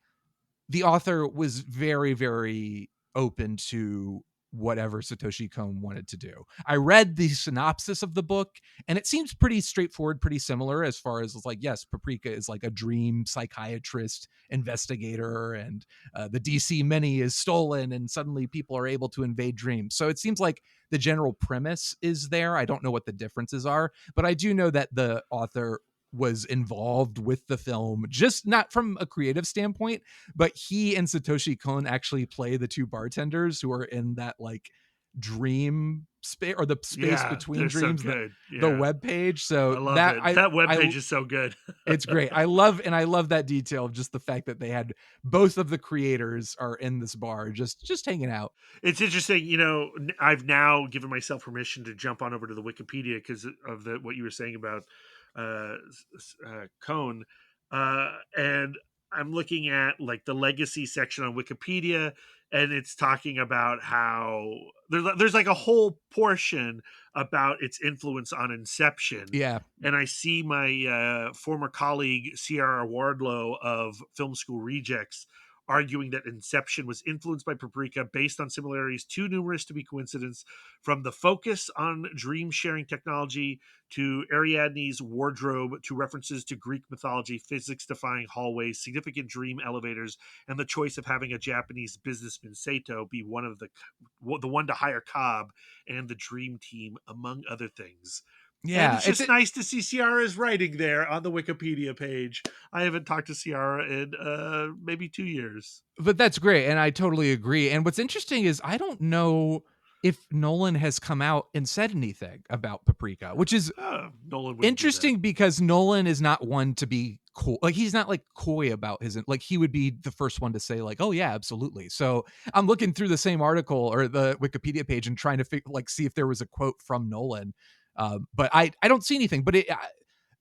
the author was very, very open to whatever Satoshi Kon wanted to do. I read the synopsis of the book and it seems pretty straightforward, pretty similar as far as like, yes, Paprika is like a dream psychiatrist investigator and the DC Mini is stolen and suddenly people are able to invade dreams. So it seems like the general premise is there. I don't know what the differences are, but I do know that the author was involved with the film, just not from a creative standpoint, but he and Satoshi Kon actually play the two bartenders who are in that like dream space, or the space between they're dreams, so good. the web page. So I love it. That web page is so good. it's great. I love that detail of just the fact that they had both of the creators are in this bar just hanging out. It's interesting, you know, I've now given myself permission to jump on over to the Wikipedia because of what you were saying about Cone. And I'm looking at like the legacy section on Wikipedia, and it's talking about how there's like a whole portion about its influence on Inception. Yeah. And I see my former colleague Ciara Wardlow of Film School Rejects arguing that Inception was influenced by Paprika based on similarities too numerous to be coincidence, from the focus on dream sharing technology to Ariadne's wardrobe to references to Greek mythology, physics-defying hallways, significant dream elevators, and the choice of having a Japanese businessman, Sato, be one of the one to hire Cobb and the dream team, among other things. Yeah, and it's just nice to see Ciara's writing there on the Wikipedia page. I haven't talked to Ciara in maybe 2 years. But that's great, and I totally agree. And what's interesting is I don't know if Nolan has come out and said anything about Paprika, which is Nolan interesting because Nolan is not one to be cool. Like, he's not like coy about his, like, he would be the first one to say like, oh yeah, absolutely. So I'm looking through the same article or the Wikipedia page and trying to see if there was a quote from Nolan. But I don't see anything, but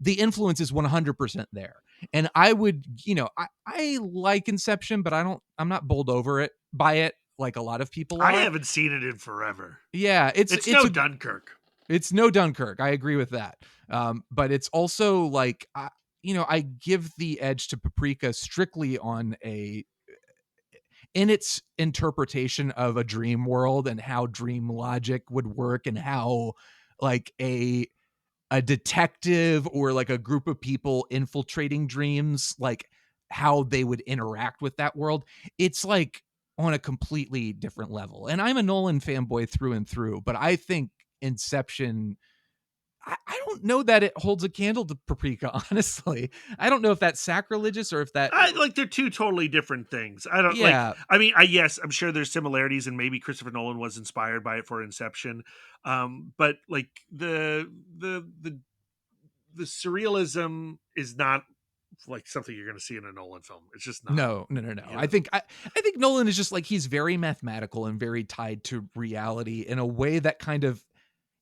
the influence is 100% there. And I would, you know, I like Inception, but I'm not bowled over by it like a lot of people are. I haven't seen it in forever. Yeah, it's no Dunkirk. It's no Dunkirk. I agree with that. But it's also like, I give the edge to Paprika strictly on in its interpretation of a dream world and how dream logic would work, and how like a detective or like a group of people infiltrating dreams, like how they would interact with that world. It's like on a completely different level. And I'm a Nolan fanboy through and through, but I think Inception, I don't know that it holds a candle to Paprika, honestly. I don't know if that's sacrilegious or if that... they're two totally different things. I don't yes, I'm sure there's similarities, and maybe Christopher Nolan was inspired by it for Inception. But like the surrealism is not like something you're going to see in a Nolan film. It's just not. No. You know? I think Nolan is just like, he's very mathematical and very tied to reality in a way that kind of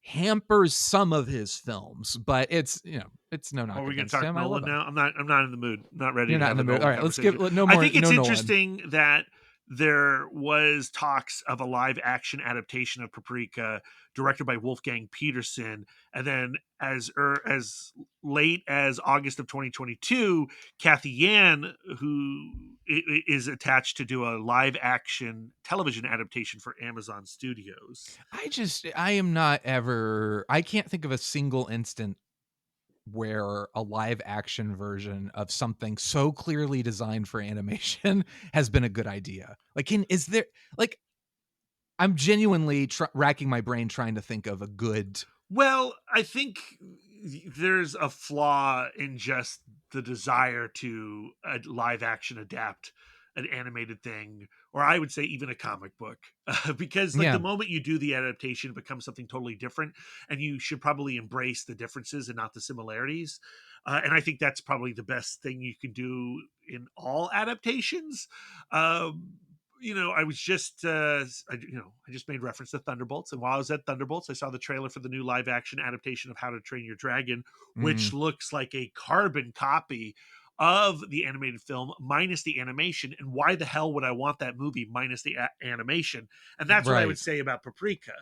hampers some of his films, but it's no knock. Are we going to talk Nolan now? I'm not in the mood. I'm not ready. You're not in the mood. All right, let's give no more. I think it's interesting that there was talks of a live action adaptation of Paprika directed by Wolfgang Peterson, and then as late as August of 2022, Kathy Yan, who is attached to do a live action television adaptation for Amazon Studios. I can't think of a single instant where a live action version of something so clearly designed for animation has been a good idea. Like, is there, like, I'm genuinely racking my brain trying to think of a good... Well, I think there's a flaw in just the desire to live action adapt an animated thing, or I would say even a comic book, because the moment you do the adaptation, it becomes something totally different, and you should probably embrace the differences and not the similarities. And I think that's probably the best thing you can do in all adaptations. I was just, I just made reference to Thunderbolts. And while I was at Thunderbolts, I saw the trailer for the new live action adaptation of How to Train Your Dragon, which looks like a carbon copy of the animated film minus the animation. And why the hell would I want that movie minus the animation? And that's what I would say about Paprika.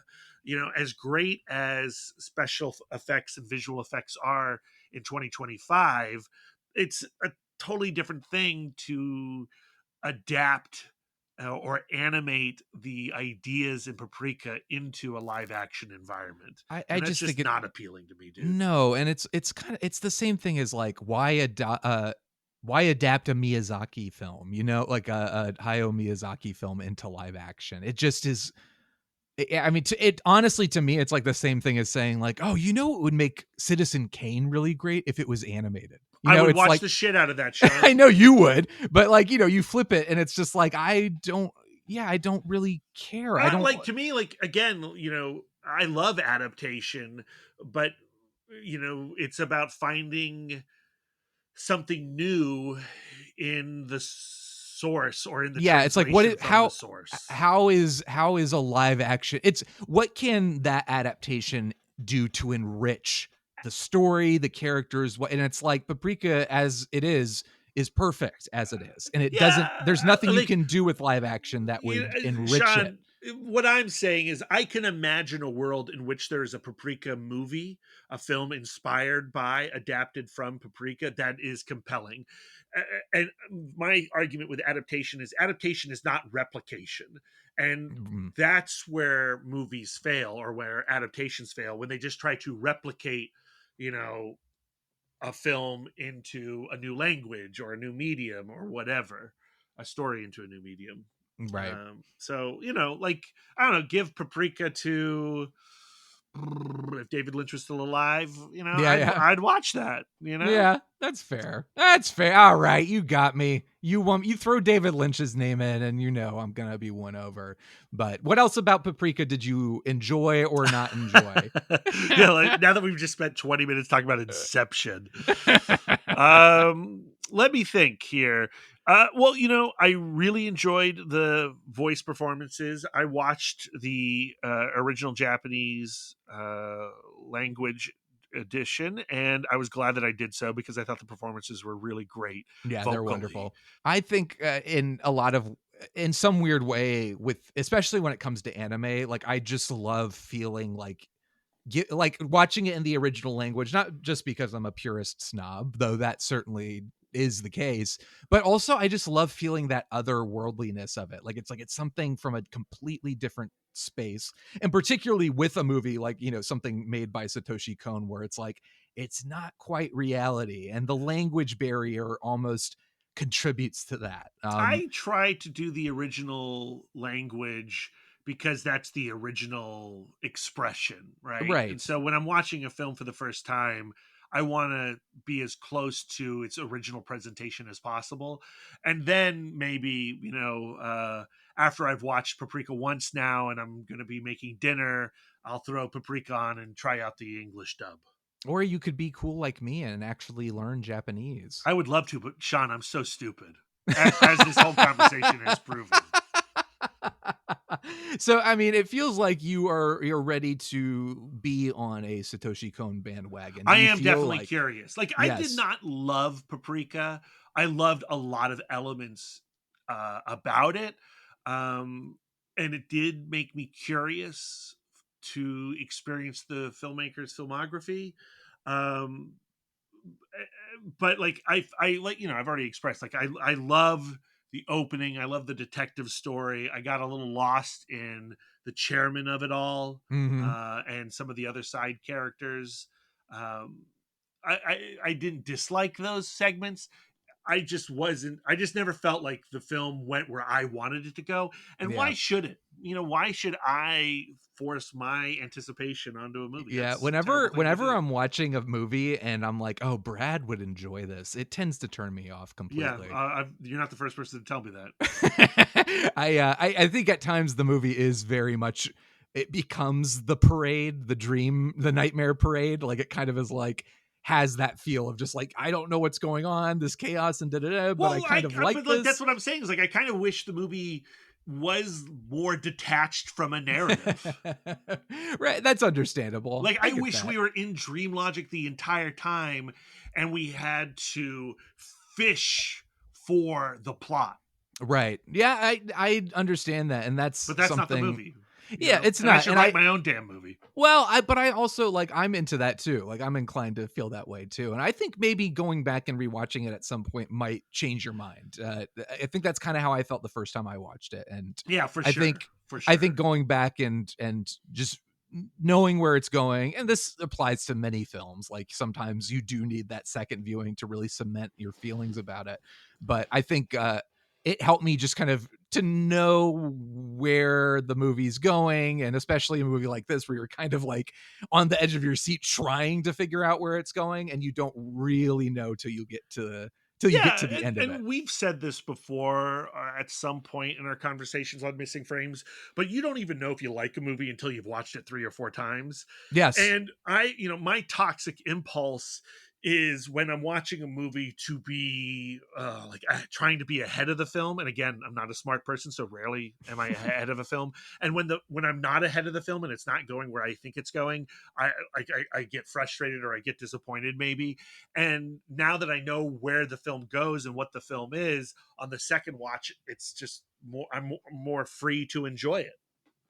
As great as special effects and visual effects are in 2025, it's a totally different thing to adapt or animate the ideas in Paprika into a live action environment. I just think it's not appealing to me, dude. No, and it's the same thing as like, why adapt a Miyazaki film, like a Hayao Miyazaki film into live action? It just is. I mean, it honestly, to me, it's like the same thing as saying like, oh, you know, it would make Citizen Kane really great if it was animated. You I know, would it's watch like, the shit out of that, Shawn. I know you would, but like, you know, you flip it and it's just like, I don't really care. I don't like, to me, like, again, I love adaptation, but it's about finding something new in the source or in the yeah, it's like translation from the source. how is a live action, it's what can that adaptation do to enrich the story, the characters, what, and it's like Paprika as it is perfect as it is, and it doesn't, there's nothing you like, can do with live action that would enrich it. Shawn, what I'm saying is I can imagine a world in which there is a Paprika movie, a film inspired by, adapted from Paprika, that is compelling. And my argument with adaptation is not replication. And that's where movies fail, or where adaptations fail, when they just try to replicate, a film into a new language or a new medium or whatever, a story into a new medium. Right. So, like, I don't know, give Paprika to, if David Lynch was still alive, I'd watch that, Yeah, that's fair. All right, you got me. You throw David Lynch's name in and I'm gonna be won over. But what else about Paprika did you enjoy or not enjoy? Yeah, like, now that we've just spent 20 minutes talking about Inception, let me think here. Well, I really enjoyed the voice performances. I watched the original Japanese language edition, and I was glad that I did so, because I thought the performances were really great. Yeah, vocally. they're wonderful. I think in some weird way, with especially when it comes to anime, like I just love feeling like watching it in the original language, not just because I'm a purist snob, though that certainly is the case, but also I just love feeling that otherworldliness of it. Like it's something from a completely different space, and particularly with a movie like something made by Satoshi Kon, where it's like it's not quite reality, and the language barrier almost contributes to that. I try to do the original language because that's the original expression, right? Right. And so when I'm watching a film for the first time, I want to be as close to its original presentation as possible. And then maybe, after I've watched Paprika once now and I'm going to be making dinner, I'll throw Paprika on and try out the English dub. Or you could be cool like me and actually learn Japanese. I would love to, but Shawn, I'm so stupid, as this whole conversation has proven. So, I mean, it feels like you're ready to be on a Satoshi Kon bandwagon. I am definitely curious. Like, I did Yes. not love Paprika. I loved a lot of elements about it. And it did make me curious to experience the filmmaker's filmography. But like I like, I've already expressed, like, I love the opening. I love the detective story. I got a little lost in the chairman of it all, and some of the other side characters. I didn't dislike those segments. I just never felt like the film went where I wanted it to go. And why should it? Why should I force my anticipation onto a movie? Yeah, whenever I'm watching a movie and I'm like, oh, Brad would enjoy this, it tends to turn me off completely. Yeah, you're not the first person to tell me that. I think at times the movie is very much, it becomes the parade, the nightmare parade. Like it kind of is like, has that feel of just like, I don't know what's going on, this chaos and but I kind of like this. That's what I'm saying, is like, I kind of wish the movie was more detached from a narrative. Right, that's understandable. Like, I wish we were in dream logic the entire time and we had to fish for the plot. Right. Yeah, I understand that, and but that's something... not the movie. Yeah, it's not. I should write my own damn movie. Well, but I also, like, I'm into that too. Like, I'm inclined to feel that way too. And I think maybe going back and rewatching it at some point might change your mind. I think that's kind of how I felt the first time I watched it. And yeah, for sure. I think going back and just knowing where it's going, and this applies to many films, like sometimes you do need that second viewing to really cement your feelings about it. But I think it helped me just kind of to know where the movie's going, and especially a movie like this where you're kind of like on the edge of your seat trying to figure out where it's going, and you don't really know till you get to Yeah, the end of it. and we've said this before at some point in our conversations on missing frames, but you don't even know if you like a movie until you've watched it 3 or 4 times. Yes. And my toxic impulse is when I'm watching a movie to be trying to be ahead of the film. And again, I'm not a smart person, so rarely am I ahead of a film. And when I'm not ahead of the film and it's not going where I think it's going, I get frustrated or I get disappointed maybe. And now that I know where the film goes and what the film is, on the second watch, it's just I'm more free to enjoy it.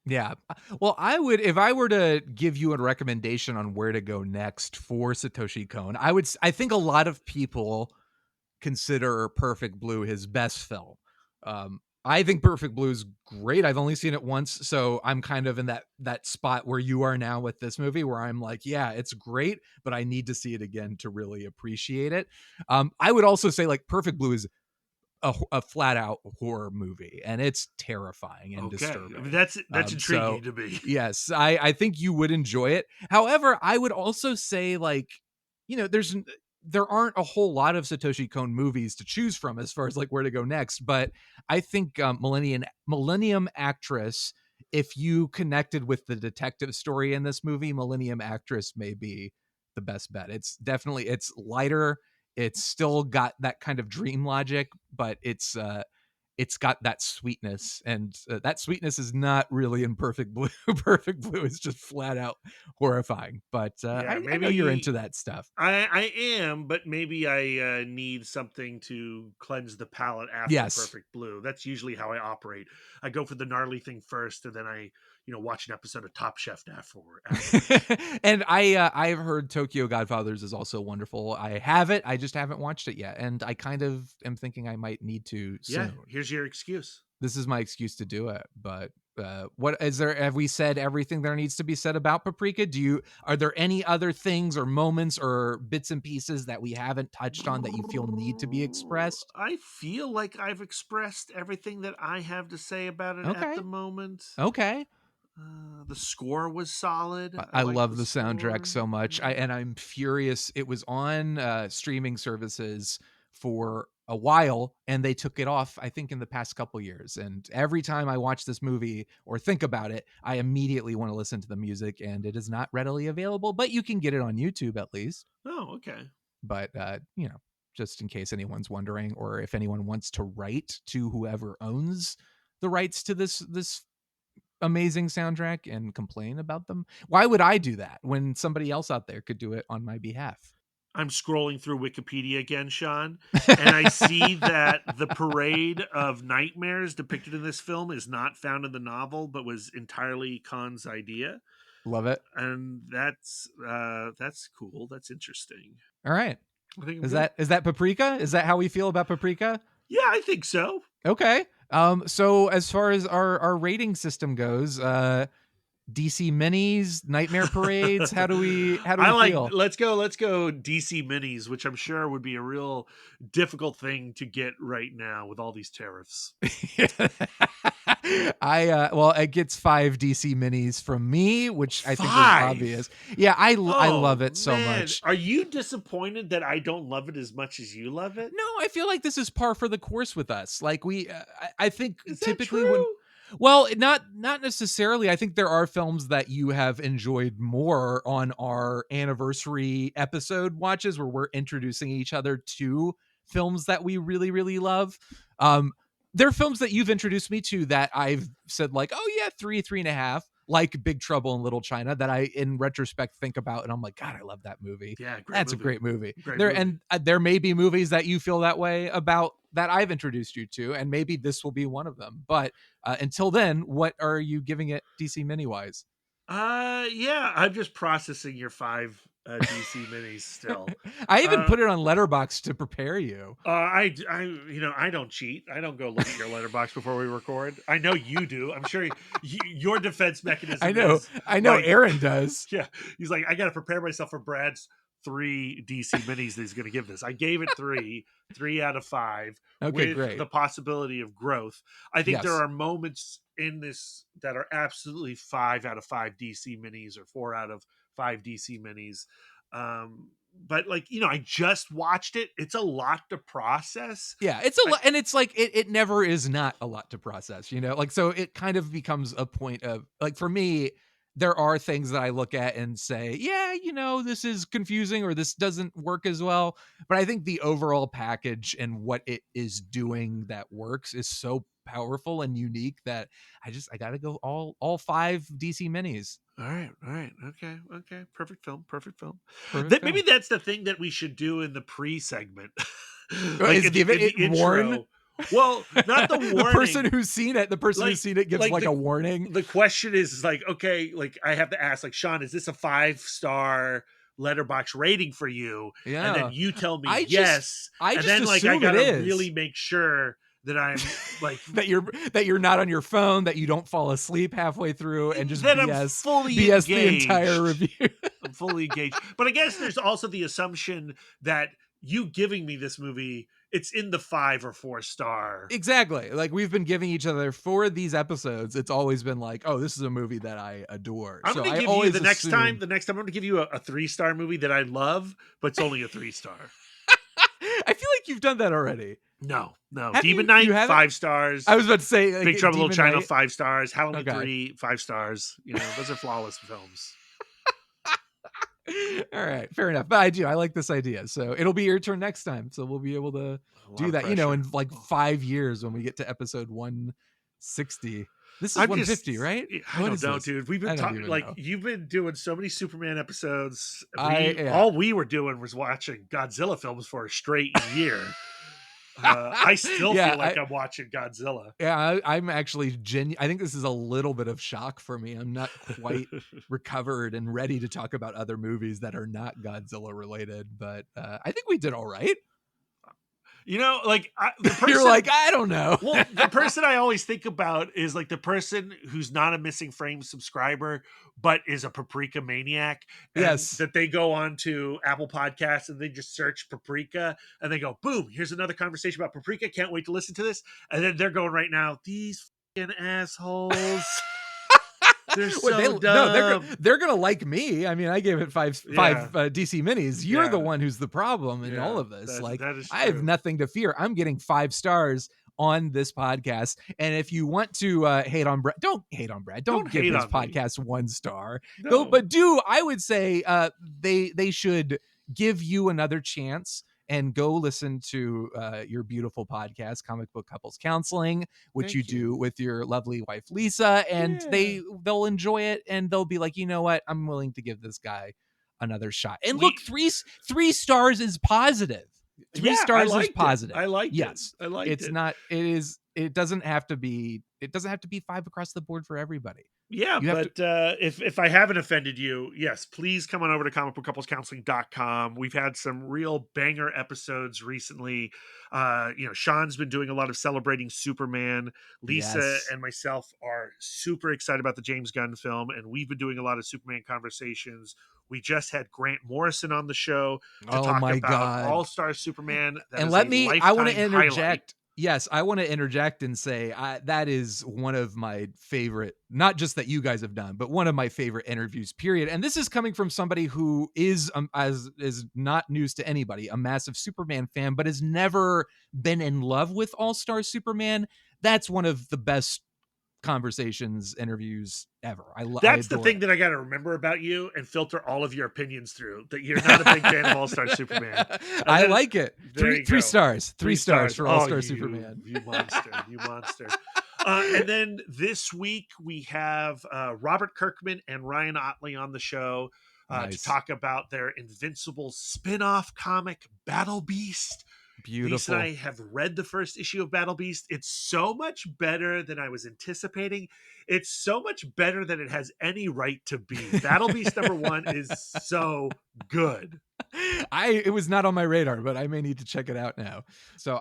Yeah. Well, I would, if I were to give you a recommendation on where to go next for Satoshi Kon, I think a lot of people consider Perfect Blue his best film. I think Perfect Blue is great. I've only seen it once, so I'm kind of in that spot where you are now with this movie, where I'm like, yeah, it's great, but I need to see it again to really appreciate it. I would also say like Perfect Blue is a flat out horror movie, and it's terrifying and disturbing. I mean, that's intriguing to me. Yes, I think you would enjoy it. However, I would also say like, there aren't a whole lot of Satoshi Kon movies to choose from as far as like where to go next, but I think Millennium Actress, if you connected with the detective story in this movie, Millennium Actress may be the best bet. It's lighter. It's still got that kind of dream logic, but it's got that sweetness, and that sweetness is not really in Perfect Blue. Perfect Blue is just flat out horrifying. But I know you're into that stuff. I am, but maybe I need something to cleanse the palate after Yes. Perfect Blue. That's usually how I operate. I go for the gnarly thing first, and then I watch an episode of Top Chef afterward. And I've heard Tokyo Godfathers is also wonderful. I have it. I just haven't watched it yet, and I kind of am thinking I might need to soon. Yeah, here's your excuse. This is my excuse to do it. But what is there? Have we said everything there needs to be said about Paprika? Are there any other things or moments or bits and pieces that we haven't touched on that you feel need to be expressed? I feel like I've expressed everything that I have to say about it at the moment. Okay. The score was solid. I love the soundtrack so much. I'm furious. It was on streaming services for a while, and they took it off, I think, in the past couple years. And every time I watch this movie or think about it, I immediately want to listen to the music, and it is not readily available, but you can get it on YouTube at least. Oh, okay. But, just in case anyone's wondering, or if anyone wants to write to whoever owns the rights to this amazing soundtrack and complain about them, why would I do that when somebody else out there could do it on my behalf? I'm scrolling through Wikipedia again, Shawn, and I see that the parade of nightmares depicted in this film is not found in the novel, but was entirely Kon's idea. Love it. And that's cool. That's interesting. All right. Is that Paprika? Is that how we feel about Paprika? Yeah, I think so. Okay. So as far as our rating system goes, DC minis, nightmare parades, how do we feel? Let's go DC minis, which I'm sure would be a real difficult thing to get right now with all these tariffs. It gets 5 DC minis from me, which I think is obvious. Yeah, I love it so much. Are you disappointed that I don't love it as much as you love it? No, I feel like this is par for the course with us. Like I think is typically that true? well, not necessarily. I think there are films that you have enjoyed more on our anniversary episode watches, where we're introducing each other to films that we really, really love. There are films that you've introduced me to that I've said like, oh yeah, 3.5, like Big Trouble in Little China, that I, in retrospect, think about and I'm like, God, I love that movie. Yeah, that's a great movie. There may be movies that you feel that way about that I've introduced you to, and maybe this will be one of them. But until then, what are you giving it DC mini wise? Yeah, I'm just processing your 5 DC minis still. I even put it on Letterboxd to prepare you. I don't cheat. I don't go look at your Letterboxd before we record. I know you do. I'm sure your defense mechanism. I know. Like, Aaron does. Yeah, he's like, I got to prepare myself for Brad's 3 DC minis that he's going to give this. I gave it 3 out of 5 Okay, with great. the possibility of growth. I think there Yes. are moments in this that are absolutely 5 out of 5 DC minis or 4 out of 5 DC minis. But like, I just watched it. It's a lot to process. Yeah, it's a lot, and it's like it never is not a lot to process, like, so it kind of becomes a point of like, for me, there are things that I look at and say, yeah, this is confusing or this doesn't work as well. But I think the overall package and what it is doing that works is so powerful and unique that I gotta go all 5 DC minis. All right. Okay. Perfect film. Perfect Maybe film. that's the thing that we should do in the pre-segment. Is give it warn. Well, not the warning. The person who's seen it gives like a warning. The question is like, okay, like I have to ask, like, Shawn, is this a 5-star letterbox rating for you? Yeah. And then you tell me yes. and then like I gotta really make sure that I'm like that you're not on your phone, that you don't fall asleep halfway through and just that BS, I'm fully BS engaged. the entire review. I'm fully engaged. But I guess there's also the assumption that you giving me this movie, it's in the 5 or 4 star. Exactly. Like, we've been giving each other for these episodes. It's always been like, oh, this is a movie that I adore. I'm going to give you the next time I'm going to give you a 3-star movie that I love, but it's only a 3-star. I feel like you've done that already. No. Have Demon you? Knight, 5 stars. I was about to say like, Big Trouble in Little China, Night. 5 stars. Halloween Okay. 3, 5 stars. Those are flawless films. All right, fair enough. But I like this idea. So it'll be your turn next time. So we'll be able to do that, in like 5 years when we get to episode 160. This is 150, right? I don't know, dude. We've been talking like you've been doing so many Superman episodes. All we were doing was watching Godzilla films for a straight year. I still feel like I'm watching Godzilla. Yeah, I'm actually I think this is a little bit of shock for me. I'm not quite recovered and ready to talk about other movies that are not Godzilla related, but I think we did all right. Like the person, you're like, I don't know. Well, the person I always think about is like the person who's not a Missing Frame subscriber, but is a Paprika maniac. Yes. That they go on to Apple Podcasts and they just search Paprika and they go, boom, here's another conversation about Paprika. Can't wait to listen to this. And then they're going right now, these fucking assholes. They're so dumb. No, they're gonna like me. I mean, I gave it five DC minis. You're the one who's the problem in all of this. I have nothing to fear. I'm getting 5 stars on this podcast. And if you want to hate on Brad, don't hate on Brad. Don't give this podcast 1 star. No. I would say they should give you another chance. And go listen to your beautiful podcast, Comic Book Couples Counseling, which you do with your lovely wife, Lisa. And they'll enjoy it. And they'll be like, you know what? I'm willing to give this guy another shot. And look, 3 stars is positive. 3 stars is positive. I like it. I like it. It's not, it doesn't have to be 5 across the board for everybody. Yeah, but if I haven't offended you, yes, please come on over to comicbookcouplescounseling.com. We've had some real banger episodes recently. Shawn's been doing a lot of celebrating Superman. Lisa and myself are super excited about the James Gunn film, and we've been doing a lot of Superman conversations. We just had Grant Morrison on the show to talk about All-Star Superman. I want to interject. Highlight. Yes, I want to interject and say that is one of my favorite, not just that you guys have done, but one of my favorite interviews, period. And this is coming from somebody who is not news to anybody, a massive Superman fan, but has never been in love with All-Star Superman. That's one of the best interviews ever. That's the thing that I got to remember about you and filter all of your opinions through, that you're not a big fan of All-Star Superman. I like it. 3 stars. 3 stars for All-Star Superman. You monster. And then this week we have Robert Kirkman and Ryan Otley on the show to talk about their Invincible spin-off comic, Battle Beast. Beautiful. Lisa and I have read the first issue of Battle Beast. It's so much better than I was anticipating. It's so much better than it has any right to be. Battle Beast #1 is so good. It was not on my radar, but I may need to check it out now. So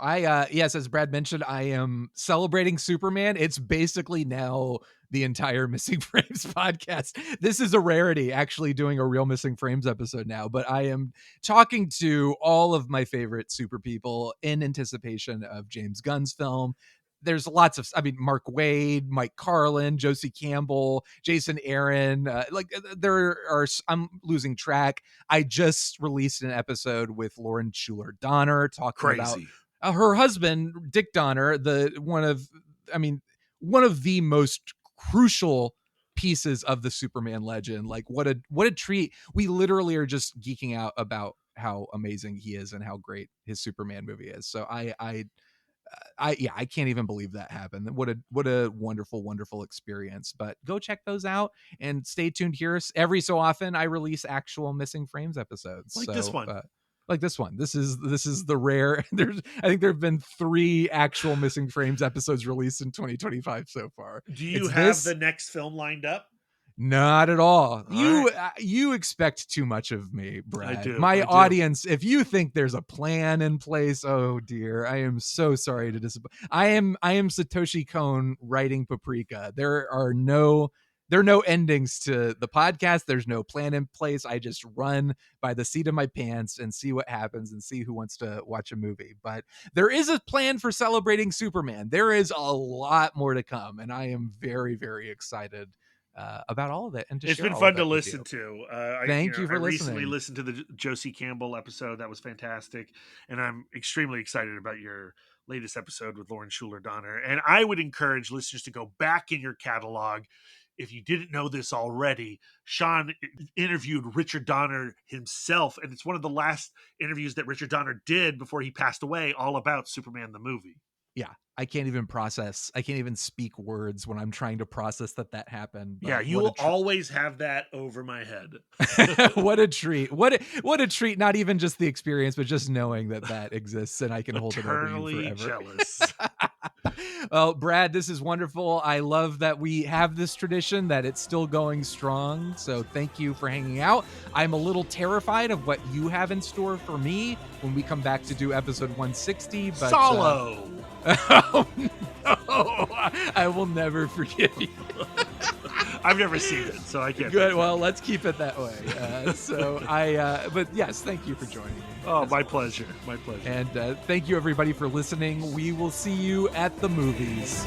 yes, as Brad mentioned, I am celebrating Superman. It's basically now the entire Missing Frames podcast. This is a rarity, actually doing a real Missing Frames episode now, but I am talking to all of my favorite super people in anticipation of James Gunn's film. There's lots of, Mark Waid, Mike Carlin, Josie Campbell, Jason Aaron. I'm losing track. I just released an episode with Lauren Schuler Donner talking about her husband, Dick Donner, one of the most crucial pieces of the Superman legend. Like what a treat. We literally are just geeking out about how amazing he is and how great his Superman movie is. So I can't even believe that happened. What a wonderful, wonderful experience. But go check those out and stay tuned here. Every so often I release actual Missing Frames episodes. This one. Like this one. This is the rare. I think there have been 3 actual Missing Frames episodes released in 2025 so far. Do you have the next film lined up? Not at all. You expect too much of me, Brad. I do. My audience, if you think there's a plan in place, oh dear, I am so sorry to disappoint. I am Satoshi Kon writing Paprika. There are no endings to the podcast. There's no plan in place. I just run by the seat of my pants and see what happens and see who wants to watch a movie. But there is a plan for celebrating Superman. There is a lot more to come, and I am very, very excited about all of it. And it's been fun to listen to. Thank you for listening. I recently listened to the Josie Campbell episode. That was fantastic. And I'm extremely excited about your latest episode with Lauren Schuler Donner. And I would encourage listeners to go back in your catalog. If you didn't know this already, Shawn interviewed Richard Donner himself. And it's one of the last interviews that Richard Donner did before he passed away, all about Superman the movie. Yeah, I can't even speak words when I'm trying to process that happened. Yeah, you will always have that over my head. What a treat. What a treat, not even just the experience, but just knowing that exists and I can hold it over you forever. Jealous. Well, Brad, this is wonderful. I love that we have this tradition, that it's still going strong. So thank you for hanging out. I'm a little terrified of what you have in store for me when we come back to do episode 160. But Solo. Oh no! I will never forgive you. I've never seen it, so I can't. Good. Well, let's keep it that way. But yes, thank you for joining me. Oh, my pleasure. My pleasure. And thank you everybody for listening. We will see you at the movies.